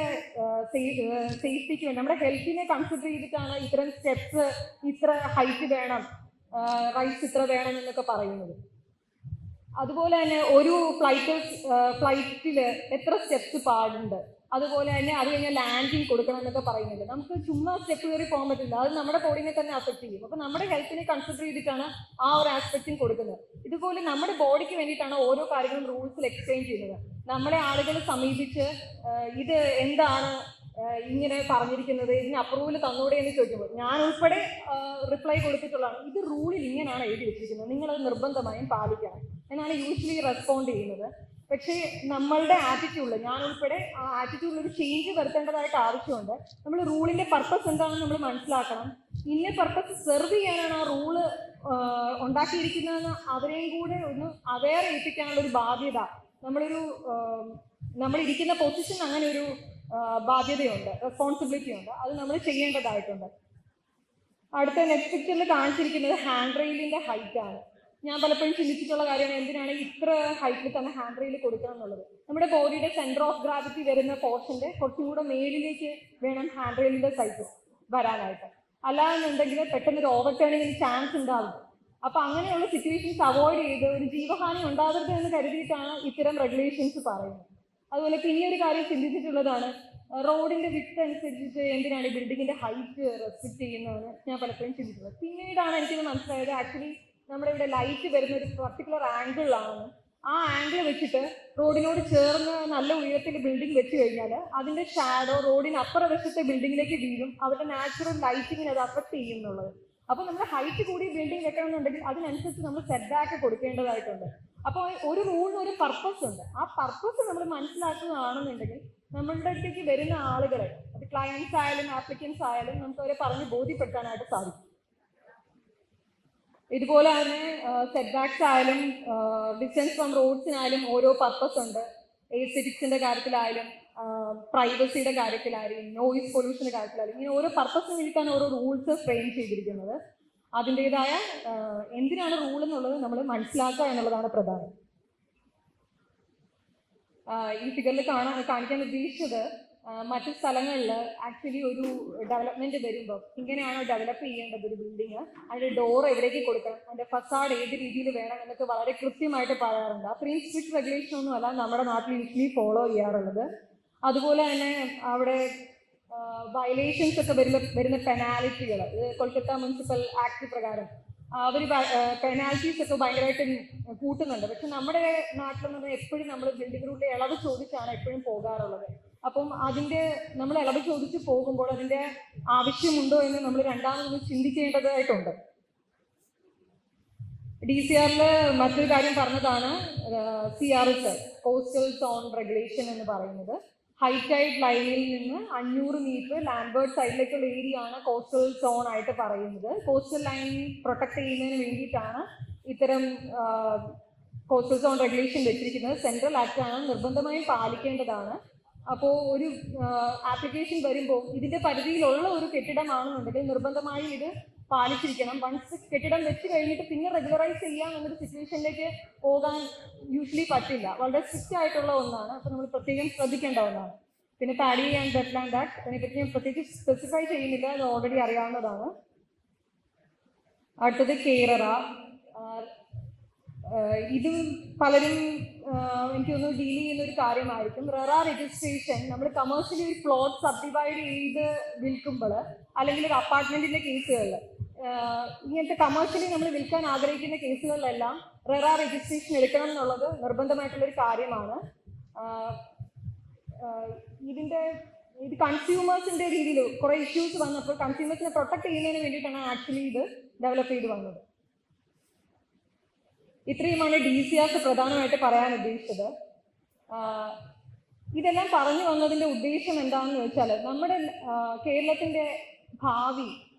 സേഫ്റ്റിക്ക് വേണ്ടി, നമ്മുടെ ഹെൽത്തിനെ കൺസിഡർ ചെയ്തിട്ടാണ് ഇത്തരം സ്റ്റെപ്സ് ഇത്ര ഹൈറ്റ് വേണം, റൈസ് ഇത്ര വേണം എന്നൊക്കെ പറയുന്നത്. അതുപോലെ തന്നെ ഒരു ഫ്ലൈറ്റിൽ എത്ര സ്റ്റെപ്സ് പാടുണ്ട്, അതുപോലെ തന്നെ അത് കഴിഞ്ഞാൽ ലാൻഡിങ് കൊടുക്കണം എന്നൊക്കെ പറയുന്നുണ്ട്. നമുക്ക് ചുമ്മാ സ്റ്റെപ്പ് കയറി പോകാൻ പറ്റില്ല. അത് നമ്മുടെ ബോഡിനെ തന്നെ അഫക്ട് ചെയ്യും. അപ്പോൾ നമ്മുടെ ഹെൽത്തിനെ കൺസിഡർ ചെയ്തിട്ടാണ് ആ ഒരു ആസ്പെക്റ്റും കൊടുക്കുന്നത്. ഇതുപോലെ നമ്മുടെ ബോഡിക്ക് വേണ്ടിയിട്ടാണ് ഓരോ കാര്യങ്ങളും റൂൾസിൽ എക്സ്പ്ലെയിൻ ചെയ്യുന്നത്. നമ്മളെ ആളുകൾ സമീപിച്ച് ഇത് എന്താണ് ഇങ്ങനെ പറഞ്ഞിരിക്കുന്നത്, ഇതിന് അപ്രൂവൽ തന്നൂടെ എന്ന് ചോദിക്കുമ്പോൾ ഞാൻ ഉൾപ്പെടെ റിപ്ലൈ കൊടുത്തിട്ടുള്ളതാണ്, ഇത് റൂളിൽ ഇങ്ങനെയാണ് എഴുതി വെച്ചിരിക്കുന്നത്, നിങ്ങളത് നിർബന്ധമായും പാലിക്കണം എന്നാണ് യൂഷ്വലി റെസ്പോണ്ട് ചെയ്യുന്നത്. പക്ഷേ നമ്മളുടെ ആറ്റിറ്റ്യൂഡിൽ, ഞാൻ ഉൾപ്പെടെ ആ ആറ്റിറ്റ്യൂഡിൽ ഒരു ചേഞ്ച് വരുത്തേണ്ടതായിട്ട് ആവശ്യമുണ്ട്. നമ്മൾ റൂളിന്റെ പർപ്പസ് എന്താണെന്ന് നമ്മൾ മനസ്സിലാക്കണം. ഇന്ന പർപ്പസ് സെർവ് ചെയ്യാനാണ് ആ റൂള് ഉണ്ടാക്കിയിരിക്കുന്നതെന്ന് അവരെയും കൂടെ ഒന്ന് അവെയർ ചെയ്യിപ്പിക്കാനുള്ള ഒരു ബാധ്യത, നമ്മളിരിക്കുന്ന പൊസിഷൻ അങ്ങനെ ഒരു ബാധ്യതയുണ്ട്, റെസ്പോൺസിബിലിറ്റി ഉണ്ട്. അത് നമ്മൾ ചെയ്യേണ്ടതായിട്ടുണ്ട്. അടുത്ത നെക്സ്റ്റ് പിക്ചറിൽ കാണിച്ചിരിക്കുന്നത് ഹാൻഡ് റെയിലിന്റെ ഹൈറ്റ് ആണ്. ഞാൻ പലപ്പോഴും ചിന്തിച്ചിട്ടുള്ള കാര്യമാണ് എന്തിനാണ് ഇത്ര ഹൈറ്റിൽ തന്നെ ഹാൻഡ് റെയിൽ കൊടുക്കണം എന്നുള്ളത്. നമ്മുടെ ബോഡിയുടെ സെന്റർ ഓഫ് ഗ്രാവിറ്റി വരുന്ന പോർഷന്റെ കുറച്ചും കൂടെ മേലിലേക്ക് വേണം ഹാൻഡ് റെയിലിന്റെ സൈസ് വരാനായിട്ട്. അല്ലാന്നുണ്ടെങ്കിൽ പെട്ടെന്ന് ഒരു ഓവർ ടേണിങ്ങിന് ചാൻസ് ഉണ്ടാവും. അപ്പൊ അങ്ങനെയുള്ള സിറ്റുവേഷൻസ് അവോയ്ഡ് ചെയ്ത് ഒരു ജീവഹാനി ഉണ്ടാകരുത് എന്ന് കരുതിയിട്ടാണ് ഇത്തരം റെഗുലേഷൻസ് പറയുന്നത്. അതുപോലെ പിന്നെ ഒരു കാര്യം ചിന്തിച്ചിട്ടുള്ളതാണ്, റോഡിന്റെ വിഡ്ത്ത് അനുസരിച്ചിട്ട് എന്തിനാണ് ഈ ബിൽഡിങ്ങിന്റെ ഹൈറ്റ് റെസ്ട്രിക്ട് ചെയ്യുന്നതെന്ന് ഞാൻ പലപ്പോഴും ചിന്തിച്ചിട്ടുള്ളത്. പിന്നീടാണ് എനിക്കിത് മനസ്സിലായത് ആക്ച്വലി നമ്മുടെ ഇവിടെ ലൈറ്റ് വരുന്ന ഒരു പർട്ടിക്കുലർ ആംഗിളിലാണ്. ആ ആംഗിൾ വെച്ചിട്ട് റോഡിനോട് ചേർന്ന് നല്ല ഉയരത്തിൽ ബിൽഡിംഗ് വെച്ച് കഴിഞ്ഞാൽ അതിന്റെ ഷാഡോ റോഡിന് അപ്പുറവശത്തെ ബിൽഡിങ്ങിലേക്ക് വീഴും. അവരുടെ നാച്ചുറൽ ലൈറ്റിങ്ങിന് അത് അഫക്ട് ചെയ്യുന്നുള്ളത്. അപ്പോൾ നമ്മൾ ഹൈറ്റ് കൂടി ബിൽഡിംഗ് വെക്കണമെന്നുണ്ടെങ്കിൽ അതിനനുസരിച്ച് നമ്മൾ സെറ്റ് ബാക്ക് കൊടുക്കേണ്ടതായിട്ടുണ്ട്. അപ്പോൾ ഒരു റൂളിന് ഒരു പർപ്പസ് ഉണ്ട്. ആ പർപ്പസ് നമ്മൾ മനസ്സിലാക്കുകയാണെന്നുണ്ടെങ്കിൽ നമ്മളുടെ അടുത്തേക്ക് വരുന്ന ആളുകളെ, അത് ക്ലയൻസ് ആയാലും ആപ്ലിക്കൻസ് ആയാലും നമുക്ക് അവരെ പറഞ്ഞ് ബോധ്യപ്പെടുത്താനായിട്ട് സാധിക്കും. ഇതുപോലെ തന്നെ സെറ്റ് ബാക്സ് ആയാലും ഡിസ്റ്റൻസ് ഫ്രം റോഡ്സിനായാലും ഓരോ പർപ്പസ് ഉണ്ട്. എസ്തെറ്റിക്സിന്റെ കാര്യത്തിലായാലും പ്രൈവസിയുടെ കാര്യത്തിലായാലും നോയിസ് പൊല്യൂഷന്റെ കാര്യത്തിലായാലും ഇങ്ങനെ ഓരോ പർപ്പസിന് വേണ്ടിയിട്ടാണ് ഓരോ റൂൾസ് ഫ്രെയിം ചെയ്തിരിക്കുന്നത്. അതിൻ്റെതായ എന്തിനാണ് റൂൾ എന്നുള്ളത് നമ്മൾ മനസ്സിലാക്കുക എന്നുള്ളതാണ് പ്രധാനം. ഈ ഫിഗറിൽ കാണിക്കാൻ ഉദ്ദേശിച്ചത് മറ്റു സ്ഥലങ്ങളിൽ ആക്ച്വലി ഒരു ഡെവലപ്മെന്റ് വരുമ്പോൾ ഇങ്ങനെയാണോ ഡെവലപ്പ് ചെയ്യേണ്ടത് ഒരു ബിൽഡിങ്, അതിന്റെ ഡോർ എവിടേക്ക് കൊടുക്കണം, അതിന്റെ ഫസാഡ് ഏത് രീതിയിൽ വേണം എന്നൊക്കെ വളരെ കൃത്യമായിട്ട് പറയാറുണ്ട്. അത്രയും സ്ട്രിക്റ്റ് റെഗുലേഷൻ ഒന്നും അല്ല നമ്മുടെ നാട്ടിൽ യൂഷ്വലി ഫോളോ ചെയ്യാറുള്ളത്. അതുപോലെ തന്നെ അവിടെ വയലേഷൻസ് ഒക്കെ വരുന്ന പെനാൽറ്റികൾ, കൊൽക്കത്ത മുനിസിപ്പൽ ആക്ട് പ്രകാരം അവർ പെനാൽറ്റീസ് ഒക്കെ ഭയങ്കരമായിട്ട് കൂട്ടുന്നുണ്ട്. പക്ഷെ നമ്മുടെ നാട്ടിലെന്ന് പറഞ്ഞാൽ എപ്പോഴും നമ്മൾ ബിൽഡിംഗ് റൂളിൽ ഇളവ് ചോദിച്ചാണ് എപ്പോഴും പോകാറുള്ളത്. അപ്പം നമ്മൾ ഇളവ് ചോദിച്ച് പോകുമ്പോൾ അതിന്റെ ആവശ്യമുണ്ടോ എന്ന് നമ്മൾ രണ്ടാമതൊന്ന് ചിന്തിക്കേണ്ടതായിട്ടുണ്ട്. DCRൽ മറ്റൊരു കാര്യം പറഞ്ഞതാണ് CRS, കോസ്റ്റൽ സോൺ റെഗുലേഷൻ എന്ന് പറയുന്നത്. ഹൈറ്റൈഡ് ലൈനിൽ നിന്ന് 500 മീറ്റർ ലാൻഡ്വേർഡ് സൈഡിലേക്കുള്ള ഏരിയ ആണ് കോസ്റ്റൽ സോൺ ആയിട്ട് പറയുന്നത്. കോസ്റ്റൽ ലൈൻ പ്രൊട്ടക്ട് ചെയ്യുന്നതിന് വേണ്ടിയിട്ടാണ് ഇത്തരം കോസ്റ്റൽ സോൺ റെഗുലേഷൻ വെച്ചിരിക്കുന്നത്. സെൻട്രൽ ആക്ട് ആണ്, നിർബന്ധമായും പാലിക്കേണ്ടതാണ്. അപ്പോൾ ഒരു ആപ്ലിക്കേഷൻ വരുമ്പോൾ ഇതിന്റെ പരിധിയിലുള്ള ഒരു കെട്ടിടമാണെന്നുണ്ടെങ്കിൽ നിർബന്ധമായും ഇത് പാലിച്ചിരിക്കണം. വൺസ് കെട്ടിടം വെച്ച് കഴിഞ്ഞിട്ട് പിന്നെ റെഗുലറൈസ് ചെയ്യാം എന്നൊരു സിറ്റുവേഷനിലേക്ക് പോകാൻ യൂഷ്വലി പറ്റില്ല. വളരെ സ്ട്രിക്റ്റ് ആയിട്ടുള്ള ഒന്നാണ്. അപ്പോൾ നമ്മൾ പ്രത്യേകം ശ്രദ്ധിക്കേണ്ട ഒന്നാണ്. പിന്നെ പാഡി ആൻഡ് വെറ്റ്ലാൻഡ് ആക്ട്, അതിനെപ്പറ്റി ഞാൻ പ്രത്യേകിച്ച് സ്പെസിഫൈ ചെയ്യുന്നില്ല, അത് ഓൾറെഡി അറിയാവുന്നതാണ്. അടുത്തത് കേരള. ഇത് പലരും എനിക്ക് തോന്നുന്നു ഡീൽ ചെയ്യുന്ന ഒരു കാര്യമായിരിക്കും. റെറ രജിസ്ട്രേഷൻ നമ്മൾ കമേഴ്ഷ്യലി ഒരു പ്ലോട്ട് സബ്ഡിവൈഡ് ചെയ്ത് വിൽക്കുമ്പോൾ അല്ലെങ്കിൽ ഒരു അപ്പാർട്ട്മെന്റിന്റെ കേസുകളിൽ, ഇങ്ങനത്തെ കമേഴ്ഷ്യലി നമ്മൾ വിൽക്കാൻ ആഗ്രഹിക്കുന്ന കേസുകളിലെല്ലാം റെറ രജിസ്ട്രേഷൻ എടുക്കണം എന്നുള്ളത് നിർബന്ധമായിട്ടുള്ളൊരു കാര്യമാണ്. ഇത് കൺസ്യൂമേഴ്സിന്റെ രീതിയിൽ കുറെ ഇഷ്യൂസ് വന്നപ്പോൾ കൺസ്യൂമേഴ്സിനെ പ്രൊട്ടക്ട് ചെയ്യുന്നതിന് വേണ്ടിയിട്ടാണ് ആക്ച്വലി ഇത് ഡെവലപ്പ് ചെയ്ത് വന്നത്. ഇത്രയുമാണ് DCRs പ്രധാനമായിട്ട് പറയാൻ ഉദ്ദേശിച്ചത്. ഇതെല്ലാം പറഞ്ഞു വന്നതിന്റെ ഉദ്ദേശം എന്താണെന്ന് വെച്ചാൽ നമ്മുടെ കേരളത്തിന്റെ ഭാവി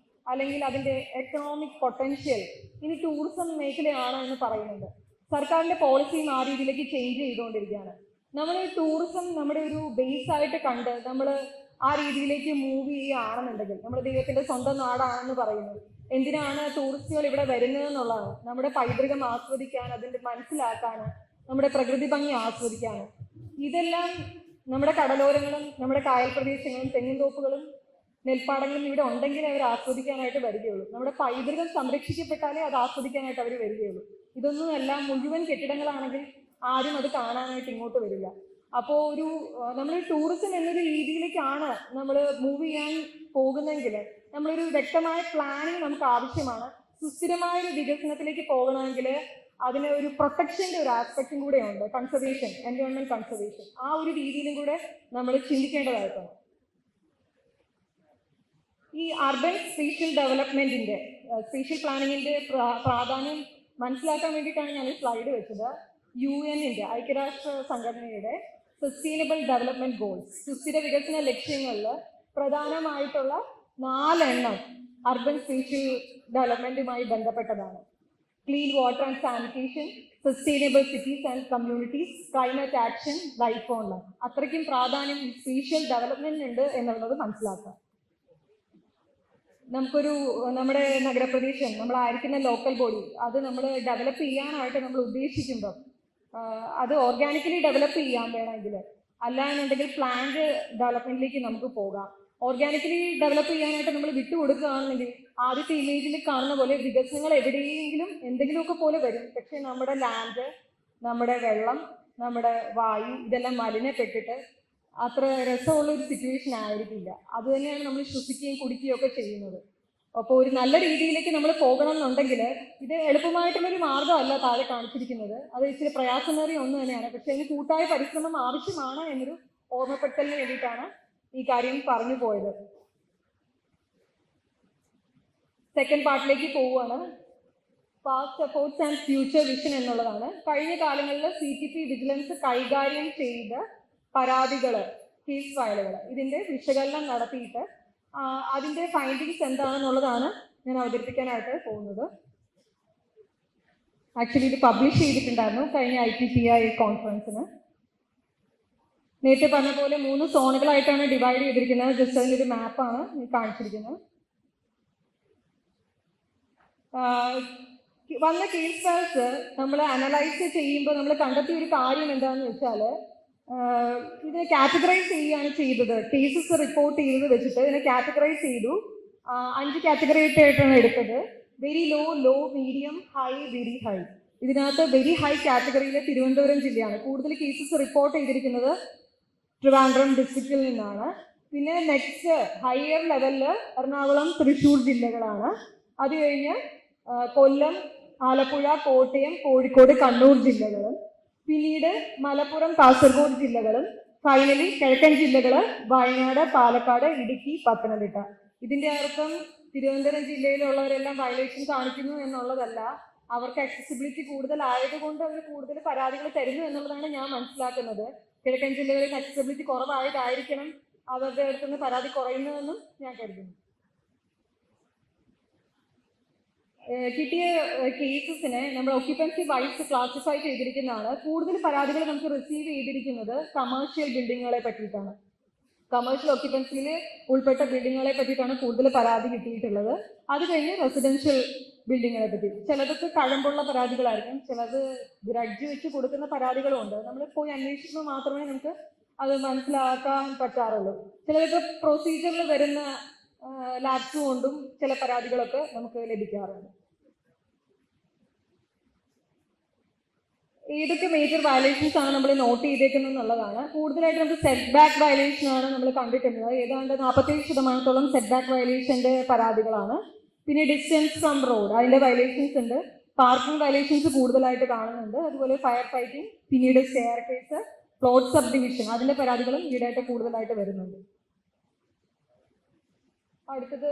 അല്ലെങ്കിൽ അതിന്റെ എക്കണോമിക് പൊട്ടൻഷ്യൽ ഇനി ടൂറിസം മേഖലയാണ് എന്ന് പറയുന്നുണ്ട്. സർക്കാരിന്റെ പോളിസിയും ആ രീതിയിലേക്ക് ചേഞ്ച് ചെയ്തുകൊണ്ടിരിക്കുകയാണ്. നമ്മൾ ടൂറിസം നമ്മുടെ ഒരു ബേസ് ആയിട്ട് കണ്ട് നമ്മൾ ആ രീതിയിലേക്ക് മൂവ് ചെയ്യുകയാണെന്നുണ്ടെങ്കിൽ, നമ്മൾ ദൈവത്തിന്റെ സ്വന്തം നാടാണെന്ന് പറയുന്നത്, എന്തിനാണ് ടൂറിസ്റ്റുകൾ ഇവിടെ വരുന്നത് എന്നുള്ളതാണ്. നമ്മുടെ പൈതൃകം ആസ്വദിക്കാൻ, അതിന്റെ മനസ്സിലാക്കാൻ, നമ്മുടെ പ്രകൃതി ഭംഗി ആസ്വദിക്കാൻ. ഇതെല്ലാം നമ്മുടെ കടലോരങ്ങളും നമ്മുടെ കായൽ പ്രദേശങ്ങളും തെങ്ങിൻതോപ്പുകളും നെൽപ്പാടങ്ങളും ഇവിടെ ഉണ്ടെങ്കിൽ അവർ ആസ്വദിക്കാനായിട്ട് വരികയുള്ളൂ. നമ്മുടെ പൈതൃകം സംരക്ഷിക്കപ്പെട്ടാലേ അത് ആസ്വദിക്കാനായിട്ട് അവർ വരികയുള്ളൂ. ഇതൊന്നും എല്ലാം മുഴുവൻ കെട്ടിടങ്ങളാണെങ്കിൽ ആരും അത് കാണാനായിട്ട് ഇങ്ങോട്ട് വരില്ല. അപ്പോൾ നമ്മൾ ടൂറിസം എന്നൊരു രീതിയിലേക്കാണ് നമ്മൾ മൂവ് ചെയ്യാൻ പോകുന്നതെങ്കിൽ നമ്മളൊരു വ്യക്തമായ പ്ലാനിങ് നമുക്ക് ആവശ്യമാണ്. സുസ്ഥിരമായൊരു വികസനത്തിലേക്ക് പോകണമെങ്കിൽ അതിന് ഒരു പ്രൊട്ടക്ഷന്റെ ഒരു ആസ്പെക്റ്റും കൂടെ ഉണ്ട്. കൺസർവേഷൻ, എൻവയോൺമെന്റ് കൺസർവേഷൻ, ആ ഒരു രീതിയിലും കൂടെ നമ്മൾ ചിന്തിക്കേണ്ടതായിട്ടുണ്ട്. ഈ അർബൻ സ്പേഷ്യൽ ഡെവലപ്മെന്റിന്റെ, സ്പേഷ്യൽ പ്ലാനിങ്ങിന്റെ പ്രാധാന്യം മനസ്സിലാക്കാൻ വേണ്ടിയിട്ടാണ് ഞാൻ ഈ സ്ലൈഡ് വെച്ചത്. UN-ന്റെ ഐക്യരാഷ്ട്ര സംഘടനയുടെ സസ്റ്റൈനബിൾ ഡെവലപ്മെന്റ് ഗോൾസ്, സുസ്ഥിര വികസന ലക്ഷ്യങ്ങളിൽ പ്രധാനമായിട്ടുള്ള 4 അർബൻ സ്പേഷ്യൽ ഡെവലപ്മെന്റുമായി ബന്ധപ്പെട്ടതാണ്. Clean water and sanitation, sustainable cities and communities, climate action, life on life. അത്രയ്ക്കും പ്രാധാന്യം ഈ സ്പേഷ്യൽ ഡെവലപ്മെന്റ് ഉണ്ട് എന്നുള്ളത് മനസ്സിലാക്കാം. നമ്മുടെ നഗരപ്രദേശം, നമ്മളായിരിക്കുന്ന ലോക്കൽ ബോഡി, അത് നമ്മൾ ഡെവലപ്പ് ചെയ്യാനായിട്ട് നമ്മൾ ഉദ്ദേശിക്കുമ്പം അത് ഓർഗാനിക്കലി ഡെവലപ്പ് ചെയ്യാൻ വേണമെങ്കിൽ, അല്ലാന്നുണ്ടെങ്കിൽ പ്ലാന്റ് ഡെവലപ്മെന്റിലേക്ക് നമുക്ക് പോകാം. ഓർഗാനിക്കലി ഡെവലപ്പ് ചെയ്യാനായിട്ട് നമ്മൾ വിട്ടുകൊടുക്കുകയാണെങ്കിൽ ആദ്യത്തെ ഇമേജിൽ കാണുന്ന പോലെ വികസനങ്ങൾ എവിടെയെങ്കിലും എന്തെങ്കിലുമൊക്കെ പോലെ വരും. പക്ഷെ നമ്മുടെ ലാൻഡ്, നമ്മുടെ വെള്ളം, നമ്മുടെ വായു ഇതെല്ലാം മലിനപ്പെട്ടിട്ട് അത്ര രസമുള്ള ഒരു സിറ്റുവേഷൻ ആയിരിക്കില്ല. അത് തന്നെയാണ് നമ്മൾ ശ്വസിക്കുകയും കുടിക്കുകയും ഒക്കെ ചെയ്യുന്നത്. അപ്പോൾ ഒരു നല്ല രീതിയിലേക്ക് നമ്മൾ പോകണം എന്നുണ്ടെങ്കിൽ ഇത് എളുപ്പമായിട്ടുള്ളൊരു മാർഗ്ഗമല്ല താഴെ കാണിച്ചിരിക്കുന്നത്. അത് ഇച്ചിരി പ്രയാസമേറിയ ഒന്ന് തന്നെയാണ്. പക്ഷെ അതിന് കൂട്ടായ പരിശ്രമം ആവശ്യമാണ് എന്നൊരു ഓർമ്മപ്പെടുത്തലിന് വേണ്ടിയിട്ടാണ് ഈ കാര്യം പറഞ്ഞു പോയത്. സെക്കൻഡ് പാർട്ടിലേക്ക് പോവുകയാണ്. Past efforts and future vision എന്നുള്ളതാണ്. കഴിഞ്ഞ കാലങ്ങളിൽ CTP വിജിലൻസ് കൈകാര്യം ചെയ്ത പരാതികൾ, കേസ് ഫയലുകൾ, ഇതിൻ്റെ വിശകലനം നടത്തിയിട്ട് അതിൻ്റെ ഫൈൻഡിങ്സ് എന്താണെന്നുള്ളതാണ് ഞാൻ അവതരിപ്പിക്കാനായിട്ട് പോകുന്നത്. ആക്ച്വലി ഇത് പബ്ലിഷ് ചെയ്തിട്ടുണ്ടായിരുന്നു കഴിഞ്ഞ IPPI കോൺഫറൻസിന്. നേരത്തെ പറഞ്ഞ പോലെ 3 സോണുകളായിട്ടാണ് ഡിവൈഡ് ചെയ്തിരിക്കുന്നത്. ജസ്റ്റ് അതിൻ്റെ ഒരു മാപ്പാണ് കാണിച്ചിരിക്കുന്നത്. വന്ന കേസ് ഫയൽസ് നമ്മൾ അനലൈസ് ചെയ്യുമ്പോൾ നമ്മൾ കണ്ടെത്തിയ ഒരു കാര്യം എന്താണെന്ന് വെച്ചാൽ, ഇതിനെ കാറ്റഗറൈസ് ചെയ്യുകയാണ് ചെയ്തത്. കേസസ് റിപ്പോർട്ട് ചെയ്തത് വെച്ചിട്ട് ഇതിനെ കാറ്റഗറൈസ് ചെയ്തു. 5 കാറ്റഗറി ആയിട്ടാണ് എടുത്തത്. Very low, low, medium, high, very high. ഇതിനകത്ത് വെരി ഹൈ കാറ്റഗറിയിലെ തിരുവനന്തപുരം ജില്ലയാണ്. കൂടുതൽ കേസസ് റിപ്പോർട്ട് ചെയ്തിരിക്കുന്നത് ട്രിവാൻഡ്രം ഡിസ്ട്രിക്റ്റിൽ നിന്നാണ്. പിന്നെ നെക്സ്റ്റ് ഹയർ ലെവലിൽ എറണാകുളം, തൃശ്ശൂർ ജില്ലകളാണ്. അത് കഴിഞ്ഞ് കൊല്ലം, ആലപ്പുഴ, കോട്ടയം, കോഴിക്കോട്, കണ്ണൂർ ജില്ലകളും, പിന്നീട് മലപ്പുറം, കാസർഗോഡ് ജില്ലകളും, ഫൈനലി കിഴക്കൻ ജില്ലകൾ വയനാട്, പാലക്കാട്, ഇടുക്കി, പത്തനംതിട്ട. ഇതിൻ്റെ അർത്ഥം തിരുവനന്തപുരം ജില്ലയിലുള്ളവരെല്ലാം വയലേഷൻ കാണിക്കുന്നു എന്നുള്ളതല്ല. അവർക്ക് അക്സസിബിലിറ്റി കൂടുതലായതുകൊണ്ട് അവർ കൂടുതൽ പരാതികൾ തരുന്നു എന്നുള്ളതാണ് ഞാൻ മനസ്സിലാക്കുന്നത്. കിഴക്കൻ ജില്ലകളിൽ അക്സസിബിലിറ്റി കുറവായതായിരിക്കണം അവരുടെ അടുത്തുനിന്ന് പരാതി കുറയുന്നതെന്നും ഞാൻ കരുതുന്നു. കിട്ടിയ കേസസിനെ നമ്മൾ ഒക്യുപ്പൻസി വൈസ് ക്ലാസിഫൈ ചെയ്തിരിക്കുന്നതാണ്. കൂടുതൽ പരാതികൾ നമുക്ക് റിസീവ് ചെയ്തിരിക്കുന്നത് കമേഴ്ഷ്യൽ ബിൽഡിങ്ങുകളെ പറ്റിയിട്ടാണ്. കമേഴ്ഷ്യൽ ഒക്യുപ്പൻസിയിൽ ഉൾപ്പെട്ട ബിൽഡിങ്ങുകളെ പറ്റിയിട്ടാണ് കൂടുതൽ പരാതി കിട്ടിയിട്ടുള്ളത്. അത് കഴിഞ്ഞ് റെസിഡൻഷ്യൽ ബിൽഡിങ്ങുകളെ പറ്റി. ചിലതൊക്കെ കഴമ്പുള്ള പരാതികളായിരിക്കും, ചിലത് ഗ്രഡ്ജ് വെച്ച് കൊടുക്കുന്ന പരാതികളും ഉണ്ട്. നമ്മൾ പോയി അന്വേഷിക്കുമ്പോൾ മാത്രമേ നമുക്ക് അത് മനസ്സിലാക്കാൻ പറ്റാറുള്ളൂ. ചിലതൊക്കെ പ്രൊസീജിയറിൽ വരുന്ന ലാപ്സ് കൊണ്ടും ചില പരാതികളൊക്കെ നമുക്ക് ലഭിക്കാറുണ്ട്. ഏതൊക്കെ മേജർ വയലേഷൻസ് ആണ് നമ്മൾ നോട്ട് ചെയ്തേക്കുന്നത് എന്നുള്ളതാണ്. കൂടുതലായിട്ട് നമുക്ക് സെറ്റ് ബാക്ക് വയലേഷൻ ആണ് നമ്മൾ കണ്ടിട്ടുള്ളത്. ഏതാണ്ട് 47% സെറ്റ് ബാക്ക് വയലേഷൻ്റെ പരാതികളാണ്. പിന്നെ ഡിസ്റ്റൻസ് ഫ്രം റോഡ്, അതിൻ്റെ വയലേഷൻസ് ഉണ്ട്. പാർക്കിംഗ് വയലേഷൻസ് കൂടുതലായിട്ട് കാണുന്നുണ്ട്. അതുപോലെ ഫയർ ഫൈറ്റിംഗ്, പിന്നീട് stair case, plot sub division, അതിൻ്റെ പരാതികളും ഈടായിട്ട് കൂടുതലായിട്ട് വരുന്നുണ്ട്. അടുത്തത്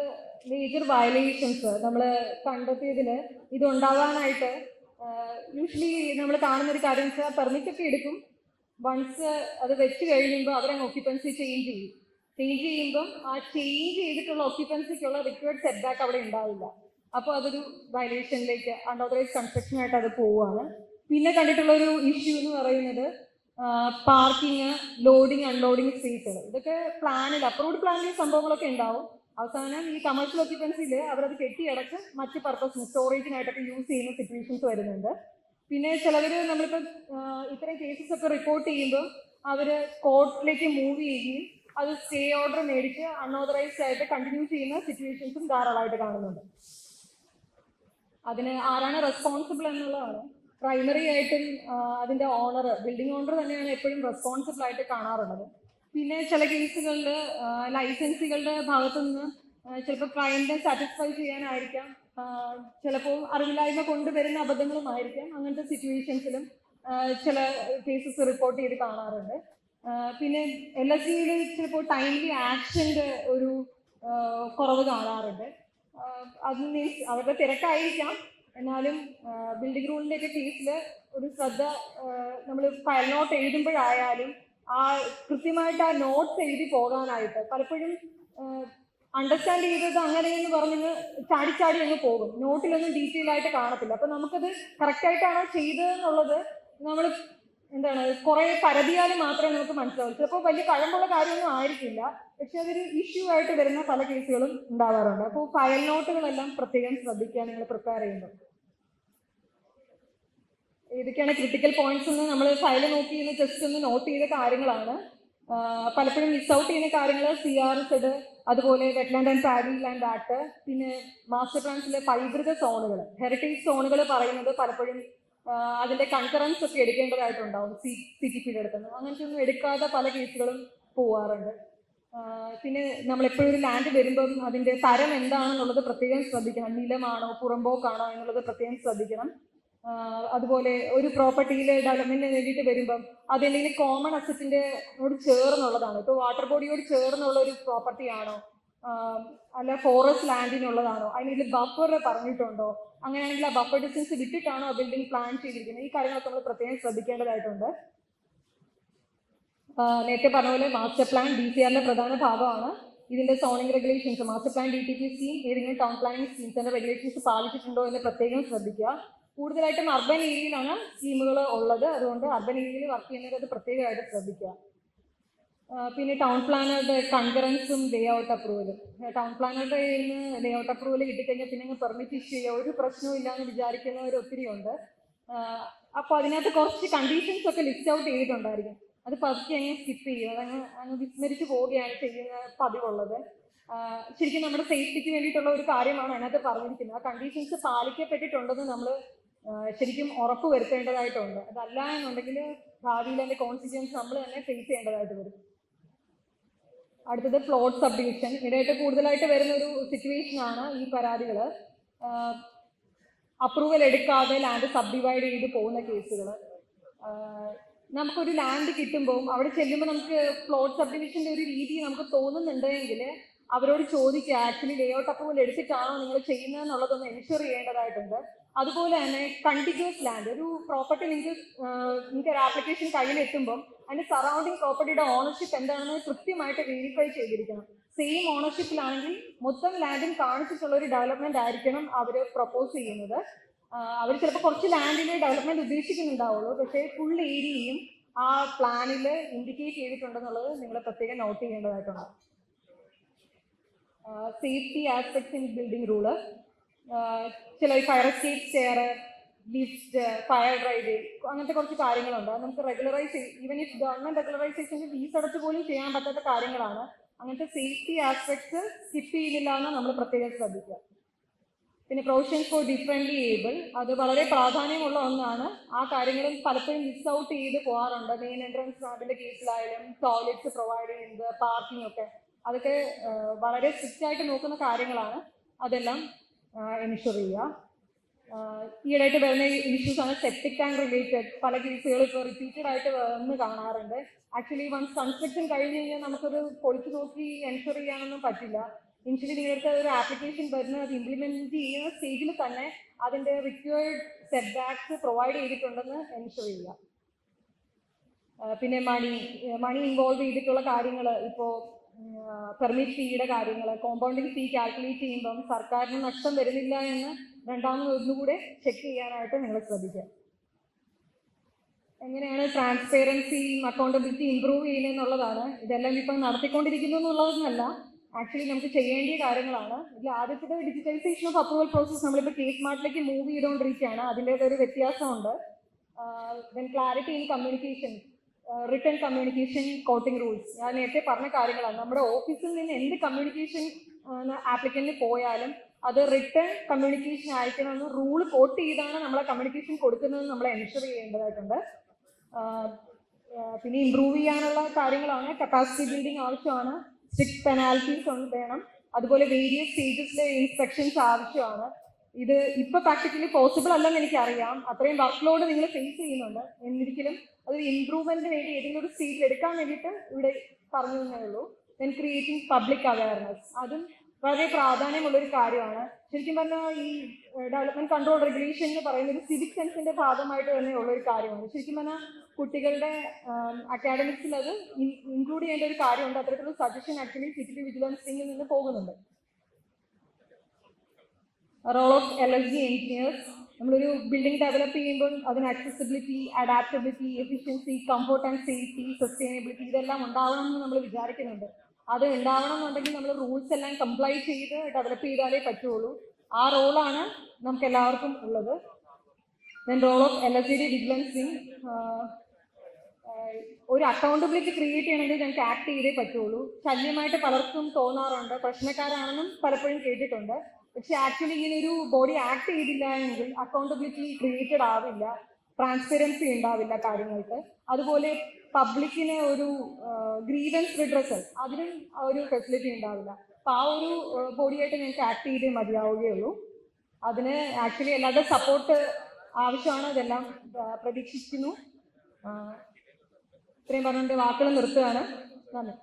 മേജർ വയലേഷൻസ് നമ്മൾ കണ്ടെത്തിയതിൽ ഇതുണ്ടാവാനായിട്ട് യൂഷ്വലി നമ്മൾ കാണുന്നൊരു കാര്യം വെച്ചാൽ പെർമിറ്റ് ഒക്കെ എടുക്കും. വൺസ് അത് വെച്ച് കഴിയുമ്പോൾ അവരങ്ങ് ഒക്യുപ്പൻസി ചേഞ്ച് ചെയ്യുമ്പം ആ ചേഞ്ച് ചെയ്തിട്ടുള്ള ഒക്യുപ്പൻസിക്കുള്ള റിക്വയർഡ് സെറ്റ് ബാക്ക് അവിടെ ഉണ്ടാവില്ല. അപ്പോൾ അതൊരു വയലേഷനിലേക്ക്, അൺഓതറൈസ് കൺസ്ട്രക്ഷനായിട്ട് അത് പോവുകയാണ്. പിന്നെ കണ്ടിട്ടുള്ളൊരു ഇഷ്യൂ എന്ന് പറയുന്നത് പാർക്കിങ്, ലോഡിങ്, അൺലോഡിങ് സ്പേസുകൾ. ഇതൊക്കെ അപ്രൂവ്ഡ് പ്ലാനിൽ സംഭവങ്ങളൊക്കെ ഉണ്ടാവും. അവസാനം ഈ കമേഴ്ഷ്യൽ ഒക്യുപ്പൻസിയിൽ അവരത് കെട്ടിയടച്ച് മറ്റ് പർപ്പസിന്, സ്റ്റോറേജിനായിട്ടൊക്കെ യൂസ് ചെയ്യുന്ന സിറ്റുവേഷൻസ് വരുന്നുണ്ട്. പിന്നെ ചിലവർ നമ്മളിപ്പോൾ ഇത്തരം കേസസ് ഒക്കെ റിപ്പോർട്ട് ചെയ്യുമ്പോൾ അവർ കോർട്ടിലേക്ക് മൂവ് ചെയ്യുകയും അത് സ്റ്റേ ഓർഡർ മേടിച്ച് അൺഓതറൈസ്ഡ് ആയിട്ട് കണ്ടിന്യൂ ചെയ്യുന്ന സിറ്റുവേഷൻസും ധാരാളമായിട്ട് കാണുന്നുണ്ട്. അതിന് ആരാണ് റെസ്പോൺസിബിൾ എന്നുള്ളതാണ്. പ്രൈമറി ആയിട്ടും അതിൻ്റെ ഓണർ, ബിൽഡിംഗ് ഓണർ തന്നെയാണ് എപ്പോഴും റെസ്പോൺസിബിൾ ആയിട്ട് കാണാറുള്ളത്. പിന്നെ ചില കേസുകളിൽ ലൈസൻസുകളുടെ ഭാഗത്തു നിന്ന് ചിലപ്പോൾ ക്ലയൻറ്റിനെ സാറ്റിസ്ഫൈ ചെയ്യാനായിരിക്കാം, ചിലപ്പോൾ അറിവില്ലായ്മ കൊണ്ടുവരുന്ന അബദ്ധങ്ങളുമായിരിക്കാം. അങ്ങനത്തെ സിറ്റുവേഷൻസിലും ചില കേസസ് റിപ്പോർട്ട് ചെയ്ത് കാണാറുണ്ട്. പിന്നെ LSGയിൽ ചിലപ്പോൾ ടൈംലി ആക്ഷൻ്റെ ഒരു കുറവ് കാണാറുണ്ട്. അത് മീൻസ് അവരുടെ തിരക്കായിരിക്കാം, എന്നാലും ബിൽഡിംഗ് റൂളിൻ്റെയൊക്കെ കേസിൽ ഒരു ശ്രദ്ധ നമ്മൾ ഫയൽ നോട്ട് എഴുതുമ്പോഴായാലും ആ കൃത്യമായിട്ട് ആ നോട്ട്സ് എഴുതി പോകാനായിട്ട് പലപ്പോഴും അണ്ടർസ്റ്റാൻഡ് ചെയ്തത് അങ്ങനെയെന്ന് പറഞ്ഞ് ചാടി അങ്ങ് പോകും, നോട്ടിലൊന്നും ഡീറ്റെയിൽ ആയിട്ട് കാണത്തില്ല. അപ്പൊ നമുക്കത് കറക്റ്റായിട്ടാണോ ചെയ്തതെന്നുള്ളത് നമ്മൾ എന്താണ് കുറെ പരതിയാലും മാത്രമേ നമുക്ക് മനസ്സിലാവൂ. ചിലപ്പോൾ വലിയ കഴമ്പുള്ള കാര്യമൊന്നും ആയിരിക്കില്ല, പക്ഷെ അതൊരു ഇഷ്യൂ ആയിട്ട് വരുന്ന പല കേസുകളും ഉണ്ടാവാറുണ്ട്. അപ്പോൾ ഫയൽ നോട്ടുകളെല്ലാം പ്രത്യേകം ശ്രദ്ധിക്കുക നിങ്ങൾ പ്രിപ്പയർ ചെയ്യുമ്പോൾ. ഏതൊക്കെയാണ് ക്രിട്ടിക്കൽ പോയിന്റ്സ് എന്ന് നമ്മൾ ഫയൽ നോക്കി ജസ്റ്റ് ഒന്ന് നോട്ട് ചെയ്ത കാര്യങ്ങളാണ്. പലപ്പോഴും മിസ് ഔട്ട് ചെയ്യുന്ന കാര്യങ്ങൾ CRZ, അതുപോലെ wetland and paddy land act, പിന്നെ മാസ്റ്റർ പ്ലാൻസിലെ പൈതൃക സോണുകൾ, ഹെറിറ്റേജ് സോണുകൾ പറയുന്നത് പലപ്പോഴും അതിന്റെ കൺകറൻസ് ഒക്കെ എടുക്കേണ്ടതായിട്ടുണ്ടാവും CTPയുടെ അടുത്ത്. അങ്ങനത്തെ ഒന്നും എടുക്കാതെ പല കേസുകളും പോവാറുണ്ട്. പിന്നെ നമ്മളെപ്പോഴും ഒരു ലാൻഡ് വരുമ്പം അതിന്റെ തരം എന്താണെന്നുള്ളത് പ്രത്യേകം ശ്രദ്ധിക്കണം. നിലമാണോ പുറമ്പോക്കാണോ എന്നുള്ളത് പ്രത്യേകം ശ്രദ്ധിക്കണം. അതുപോലെ ഒരു പ്രോപ്പർട്ടിയിൽ ഡെവലപ്മെന്റിന് വേണ്ടിയിട്ട് വരുമ്പം അതെന്തെങ്കിലും കോമൺ അസറ്റിന്റെ ചേർന്നുള്ളതാണോ, ഇപ്പോൾ വാട്ടർ ബോഡിയോട് ചേർന്നുള്ള ഒരു പ്രോപ്പർട്ടി ആണോ, അല്ല ഫോറസ്റ്റ് ലാൻഡിനുള്ളതാണോ, അതിന് ബഫർ പറഞ്ഞിട്ടുണ്ടോ, അങ്ങനെയാണെങ്കിൽ ആ ബഫർ ഡിസ്റ്റൻസ് വിട്ടിട്ടാണോ ബിൽഡിംഗ് പ്ലാൻ ചെയ്തിരിക്കുന്നത്, ഈ കാര്യങ്ങളൊക്കെ നമ്മൾ പ്രത്യേകം ശ്രദ്ധിക്കേണ്ടതായിട്ടുണ്ട്. നേരത്തെ പറഞ്ഞ പോലെ മാസ്റ്റർ പ്ലാൻ DCRന്റെ പ്രധാന ഭാഗമാണ്. ഇതിന്റെ zoning regulations, master plan DTP scheme, ഏതെങ്കിലും ടൗൺ പ്ലാനിംഗ് സ്കീംസിന്റെ റെഗുലേഷൻസ് പാലിച്ചിട്ടുണ്ടോ എന്ന് പ്രത്യേകം ശ്രദ്ധിക്കുക. കൂടുതലായിട്ടും അർബൻ ഏരിയയിലാണ് സ്കീമുകൾ ഉള്ളത്, അതുകൊണ്ട് അർബൻ ഏരിയയിൽ വർക്ക് ചെയ്യുന്നവർ അത് പ്രത്യേകമായിട്ട് ശ്രദ്ധിക്കുക. പിന്നെ ടൗൺ പ്ലാനറുടെ കൺകറൻസും ലേ ഔട്ട് അപ്രൂവലും. ടൗൺ പ്ലാനറുടെ ലേ ഔട്ട് അപ്രൂവൽ കിട്ടിക്കഴിഞ്ഞാൽ പിന്നെ പെർമിറ്റ് ഇഷ്യൂ ചെയ്യുക ഒരു പ്രശ്നവും ഇല്ലാന്ന് വിചാരിക്കുന്നവർ ഒത്തിരി ഉണ്ട്. അപ്പോൾ അതിനകത്ത് കുറച്ച് കണ്ടീഷൻസ് ഒക്കെ ലിസ്റ്റ് ഔട്ട് ചെയ്തിട്ടുണ്ടായിരിക്കും, അത് പതുക്കെ അങ്ങ് സ്കിപ്പ് ചെയ്യുക, അങ്ങ് വിസ്മരിച്ച് പോവുകയാണ് ചെയ്യുന്ന പതിവുള്ളത്. ശരിക്കും നമ്മുടെ സേഫ്റ്റിക്ക് വേണ്ടിയിട്ടുള്ള ഒരു കാര്യമാണ് അതിനകത്ത് പറഞ്ഞിരിക്കുന്നത്. ആ കണ്ടീഷൻസ് പാലിക്കപ്പെട്ടിട്ടുണ്ടെന്ന് നമ്മൾ ശരിക്കും ഉറപ്പ് വരുത്തേണ്ടതായിട്ടുണ്ട്. അതല്ല എന്നുണ്ടെങ്കിൽ ഭാവിയിൽ അതിന്റെ കോൺസിക്വൻസ് നമ്മൾ തന്നെ ഫേസ് ചെയ്യേണ്ടതായിട്ട് വരും. അടുത്തത് പ്ലോട്ട് സബ്ഡിവിഷൻ. ഇടയായിട്ട് കൂടുതലായിട്ട് വരുന്ന ഒരു സിറ്റുവേഷൻ ആണ് ഈ പരാതികൾ. അപ്രൂവൽ എടുക്കാതെ ലാൻഡ് സബ്ഡിവൈഡ് ചെയ്ത് പോകുന്ന കേസുകൾ. നമുക്കൊരു ലാൻഡ് കിട്ടുമ്പോൾ അവിടെ ചെല്ലുമ്പോൾ നമുക്ക് പ്ലോട്ട് സബ്ഡിവിഷന്റെ ഒരു രീതി നമുക്ക് തോന്നുന്നുണ്ടെങ്കിൽ അവരോട് ചോദിക്കുക, ആക്ച്വലി ലേ ഔട്ട് അപ്രൂവൽ എടുത്തിട്ടാണോ നിങ്ങൾ ചെയ്യുന്നത് എന്നുള്ളതൊന്ന് എൻഷുർ ചെയ്യേണ്ടതായിട്ടുണ്ട്. അതുപോലെ തന്നെ കണ്ടിന്യൂസ് ലാൻഡ്, ഒരു പ്രോപ്പർട്ടി നിങ്ങൾക്ക് ഒരു ആപ്ലിക്കേഷൻ കയ്യിലെത്തുമ്പം അതിന്റെ സറൗണ്ടിങ് പ്രോപ്പർട്ടിയുടെ ഓണർഷിപ്പ് എന്താണെന്ന് കൃത്യമായിട്ട് വെരിഫൈ ചെയ്തിരിക്കണം. സെയിം ഓണർഷിപ്പിലാണെങ്കിൽ മൊത്തം ലാൻഡും കാണിച്ചിട്ടുള്ള ഒരു ഡെവലപ്മെന്റ് ആയിരിക്കണം അവർ പ്രപ്പോസ് ചെയ്യുന്നത്. അവർ ചിലപ്പോൾ കുറച്ച് ലാൻഡിൽ ഡെവലപ്മെന്റ് ഉദ്ദേശിക്കുന്നുണ്ടാവുള്ളൂ, പക്ഷേ ഫുൾ ഏരിയയും ആ പ്ലാനിൽ ഇൻഡിക്കേറ്റ് ചെയ്തിട്ടുണ്ടെന്നുള്ളത് നിങ്ങൾ പ്രത്യേകം നോട്ട് ചെയ്യേണ്ടതായിട്ടുണ്ട്. Safety aspects in building rule, ചില fire escape stair, lift, fire drive, അങ്ങനത്തെ കുറച്ച് കാര്യങ്ങളുണ്ട്. അത് നമുക്ക് റെഗുലറൈസ്, ഈവൻ ഇഫ് ഗവൺമെന്റ് റെഗുലറൈസേഷന് ഫീസ് അടച്ച് പോലും ചെയ്യാൻ പറ്റാത്ത കാര്യങ്ങളാണ്. അങ്ങനത്തെ സേഫ്റ്റി ആസ്പെക്ട്സ് സ്കിപ്പ് ചെയ്യുന്നില്ല എന്ന് നമ്മൾ പ്രത്യേകം ശ്രദ്ധിക്കുക. പിന്നെ പ്രൊവിഷൻസ് ഫോർ ഡിഫറെൻ്റ്ലി ഏബിൾ, അത് വളരെ പ്രാധാന്യമുള്ള ഒന്നാണ്. ആ കാര്യങ്ങളും പലപ്പോഴും മിസ് ഔട്ട് ചെയ്ത് പോകാറുണ്ട്. മെയിൻ എൻട്രൻസ് അതിൻ്റെ കേസിലായാലും ടോയ്ലറ്റ്സ് പ്രൊവൈഡ് ചെയ്യുന്നത്, പാർക്കിംഗ് ഒക്കെ, അതൊക്കെ വളരെ സ്ട്രിക്റ്റ് ആയിട്ട് നോക്കുന്ന കാര്യങ്ങളാണ്. അതെല്ലാം എൻഷുർ ചെയ്യുക. ഈയിടെയായിട്ട് വരുന്ന ഇഷ്യൂസ് ആണ് സെപ്റ്റിക് ടാങ്ക് റിലേറ്റഡ്. പല കേസുകൾ ഇപ്പോൾ റിപ്പീറ്റഡ് ആയിട്ട് വന്ന് കാണാറുണ്ട്. ആക്ച്വലി വൺസ് കൺസ്ട്രക്ഷൻ കഴിഞ്ഞ് കഴിഞ്ഞാൽ നമുക്കത് പൊളിച്ചു നോക്കി എൻഷുർ ചെയ്യാനൊന്നും പറ്റില്ല. ഇനിഷ്യലി നിങ്ങൾക്ക് ഒരു ആപ്ലിക്കേഷൻ വരുന്നത് അത് ഇംപ്ലിമെന്റ് ചെയ്യുന്ന സ്റ്റേജിൽ തന്നെ അതിന്റെ റിക്വയർഡ് സെറ്റ് ബാക്സ് പ്രൊവൈഡ് ചെയ്തിട്ടുണ്ടെന്ന് എൻഷുർ ചെയ്യുക. പിന്നെ മണി ഇൻവോൾവ് ചെയ്തിട്ടുള്ള കാര്യങ്ങൾ, ഇപ്പോൾ പെർമിറ്റ് ഫീയുടെ കാര്യങ്ങൾ, കോമ്പൗണ്ടിങ് ഫീ കാൽക്കുലേറ്റ് ചെയ്യുമ്പം സർക്കാരിന് നഷ്ടം വരുന്നില്ല എന്ന് രണ്ടാമത് ഒന്നുകൂടെ ചെക്ക് ചെയ്യാനായിട്ട് നിങ്ങൾ ശ്രദ്ധിക്കുക. എങ്ങനെയാണ് ട്രാൻസ്പെറൻസിയും അക്കൗണ്ടബിലിറ്റി ഇംപ്രൂവ് ചെയ്യുന്നതെന്നുള്ളതാണ്. ഇതെല്ലാം ഇപ്പം നടത്തിക്കൊണ്ടിരിക്കുന്നു എന്നുള്ളതൊന്നല്ല, ആക്ച്വലി നമുക്ക് ചെയ്യേണ്ട കാര്യങ്ങളാണ്. ഇതിൽ ആദ്യത്തെ ഡിജിറ്റൈസേഷൻ ഓഫ് അപ്രൂവൽ പ്രോസസ് നമ്മളിപ്പോൾ കേസ് മാർട്ടിലേക്ക് മൂവ് ചെയ്തുകൊണ്ടിരിക്കുകയാണ്. അതിൻ്റെതൊരു വ്യത്യാസമുണ്ട്. Then clarity in communication, written communication, coating rules, ഞാൻ നേരത്തെ പറഞ്ഞ കാര്യങ്ങളാണ്. നമ്മുടെ ഓഫീസിൽ നിന്ന് എന്ത് കമ്മ്യൂണിക്കേഷൻ ആപ്ലിക്കന്റിന് പോയാലും അത് റിട്ടേൺ കമ്മ്യൂണിക്കേഷൻ അയക്കണമെന്ന് റൂൾ കോട്ട് ചെയ്താണ് നമ്മളെ കമ്മ്യൂണിക്കേഷൻ കൊടുക്കുന്നതെന്ന് നമ്മൾ എൻഷുർ ചെയ്യേണ്ടതായിട്ടുണ്ട്. പിന്നെ ഇംപ്രൂവ് ചെയ്യാനുള്ള കാര്യങ്ങളാണ്. കപ്പാസിറ്റി ബിൽഡിംഗ് ആവശ്യമാണ്, സ്ട്രിക്ട് പെനാൽറ്റീസ് വേണം, അതുപോലെ വേരിയസ് സ്റ്റേജസിലെ ഇൻസ്പെക്ഷൻസ് ആവശ്യമാണ്. ഇത് ഇപ്പൊ പ്രാക്ടിക്കലി പോസിബിൾ അല്ലെന്ന് എനിക്കറിയാം. അത്രയും വർക്ക് ലോഡ് നിങ്ങൾ ഫേസ് ചെയ്യുന്നുണ്ട്. എന്നിരിക്കലും അതൊരു ഇംപ്രൂവ്മെന്റിന് വേണ്ടി ഏതെങ്കിലും ഒരു സ്റ്റേജിൽ എടുക്കാൻ വേണ്ടിയിട്ട് ഇവിടെ പറഞ്ഞു തന്നേ ഉള്ളൂ. ദെൻ ക്രിയേറ്റിംഗ് പബ്ലിക് അവയർനെസ്, അതും വളരെ പ്രാധാന്യമുള്ളൊരു കാര്യമാണ്. ശരിക്കും പറഞ്ഞാൽ ഈ ഡെവലപ്മെന്റ് കൺട്രോൾ റെഗുലേഷൻ എന്ന് പറയുന്ന ഒരു സിവിക് സെൻസിന്റെ ഭാഗമായിട്ട് തന്നെ ഉള്ള ഒരു കാര്യമാണ്. ശരിക്കും പറഞ്ഞാൽ കുട്ടികളുടെ അക്കാഡമിക്സിൽ അത് ഇൻക്ലൂഡ് ചെയ്യേണ്ട ഒരു കാര്യമുണ്ട്. അത്തരത്തിലുള്ള സജഷൻ ആക്ച്വലി സിറ്റി വിജിലൻസ് വിങ്ങിൽ നിന്ന് പോകുന്നുണ്ട്. റോൾ ഓഫ് LSG എഞ്ചിനീയേഴ്സ്, നമ്മളൊരു ബിൽഡിംഗ് ഡെവലപ്പ് ചെയ്യുമ്പോൾ അതിന് accessibility, adaptability, efficiency, comfort and safety, sustainability ഇതെല്ലാം ഉണ്ടാവണം എന്ന് നമ്മൾ വിചാരിക്കുന്നുണ്ട്. അത് ഉണ്ടാവണം എന്നുണ്ടെങ്കിൽ നമ്മൾ റൂൾസ് എല്ലാം കംപ്ലൈ ചെയ്ത് ഡെവലപ്പ് ചെയ്താലേ പറ്റുള്ളൂ. ആ റോളാണ് നമുക്ക് എല്ലാവർക്കും ഉള്ളത്. ദെൻ റോൾ ഓഫ് LSD വിജിലൻസിങ്, ഒരു അക്കൗണ്ടബിലിറ്റി ക്രിയേറ്റ് ചെയ്യണമെങ്കിൽ ഞങ്ങൾക്ക് ആക്ട് ചെയ്തേ പറ്റുള്ളൂ. ശല്യമായിട്ട് പലർക്കും തോന്നാറുണ്ട്, പ്രശ്നക്കാരാണെന്നും പലപ്പോഴും കേട്ടിട്ടുണ്ട്. പക്ഷെ ആക്ച്വലി ഇങ്ങനെ ഒരു ബോഡി ആക്ട് ചെയ്തില്ല എങ്കിൽ അക്കൗണ്ടബിലിറ്റി ക്രിയേറ്റഡ് ആവില്ല, ട്രാൻസ്പെറൻസി ഉണ്ടാവില്ല കാര്യങ്ങൾക്ക്. അതുപോലെ പബ്ലിക്കിന് ഒരു ഗ്രീവൻസ് റിഡ്രസൽ അതിനും ഒരു ഫെസിലിറ്റി ഉണ്ടാവില്ല. അപ്പം ആ ഒരു ബോഡിയായിട്ട് ഞങ്ങൾക്ക് ആക്ട് ചെയ്തേ മതിയാവുകയുള്ളൂ. അതിന് ആക്ച്വലി എല്ലാവരുടെ സപ്പോർട്ട് ആവശ്യമാണ്. അതെല്ലാം പ്രതീക്ഷിക്കുന്നു. ഇത്രയും പറഞ്ഞുകൊണ്ട് വാക്കുകൾ നിർത്തുകയാണ്. നന്ദി.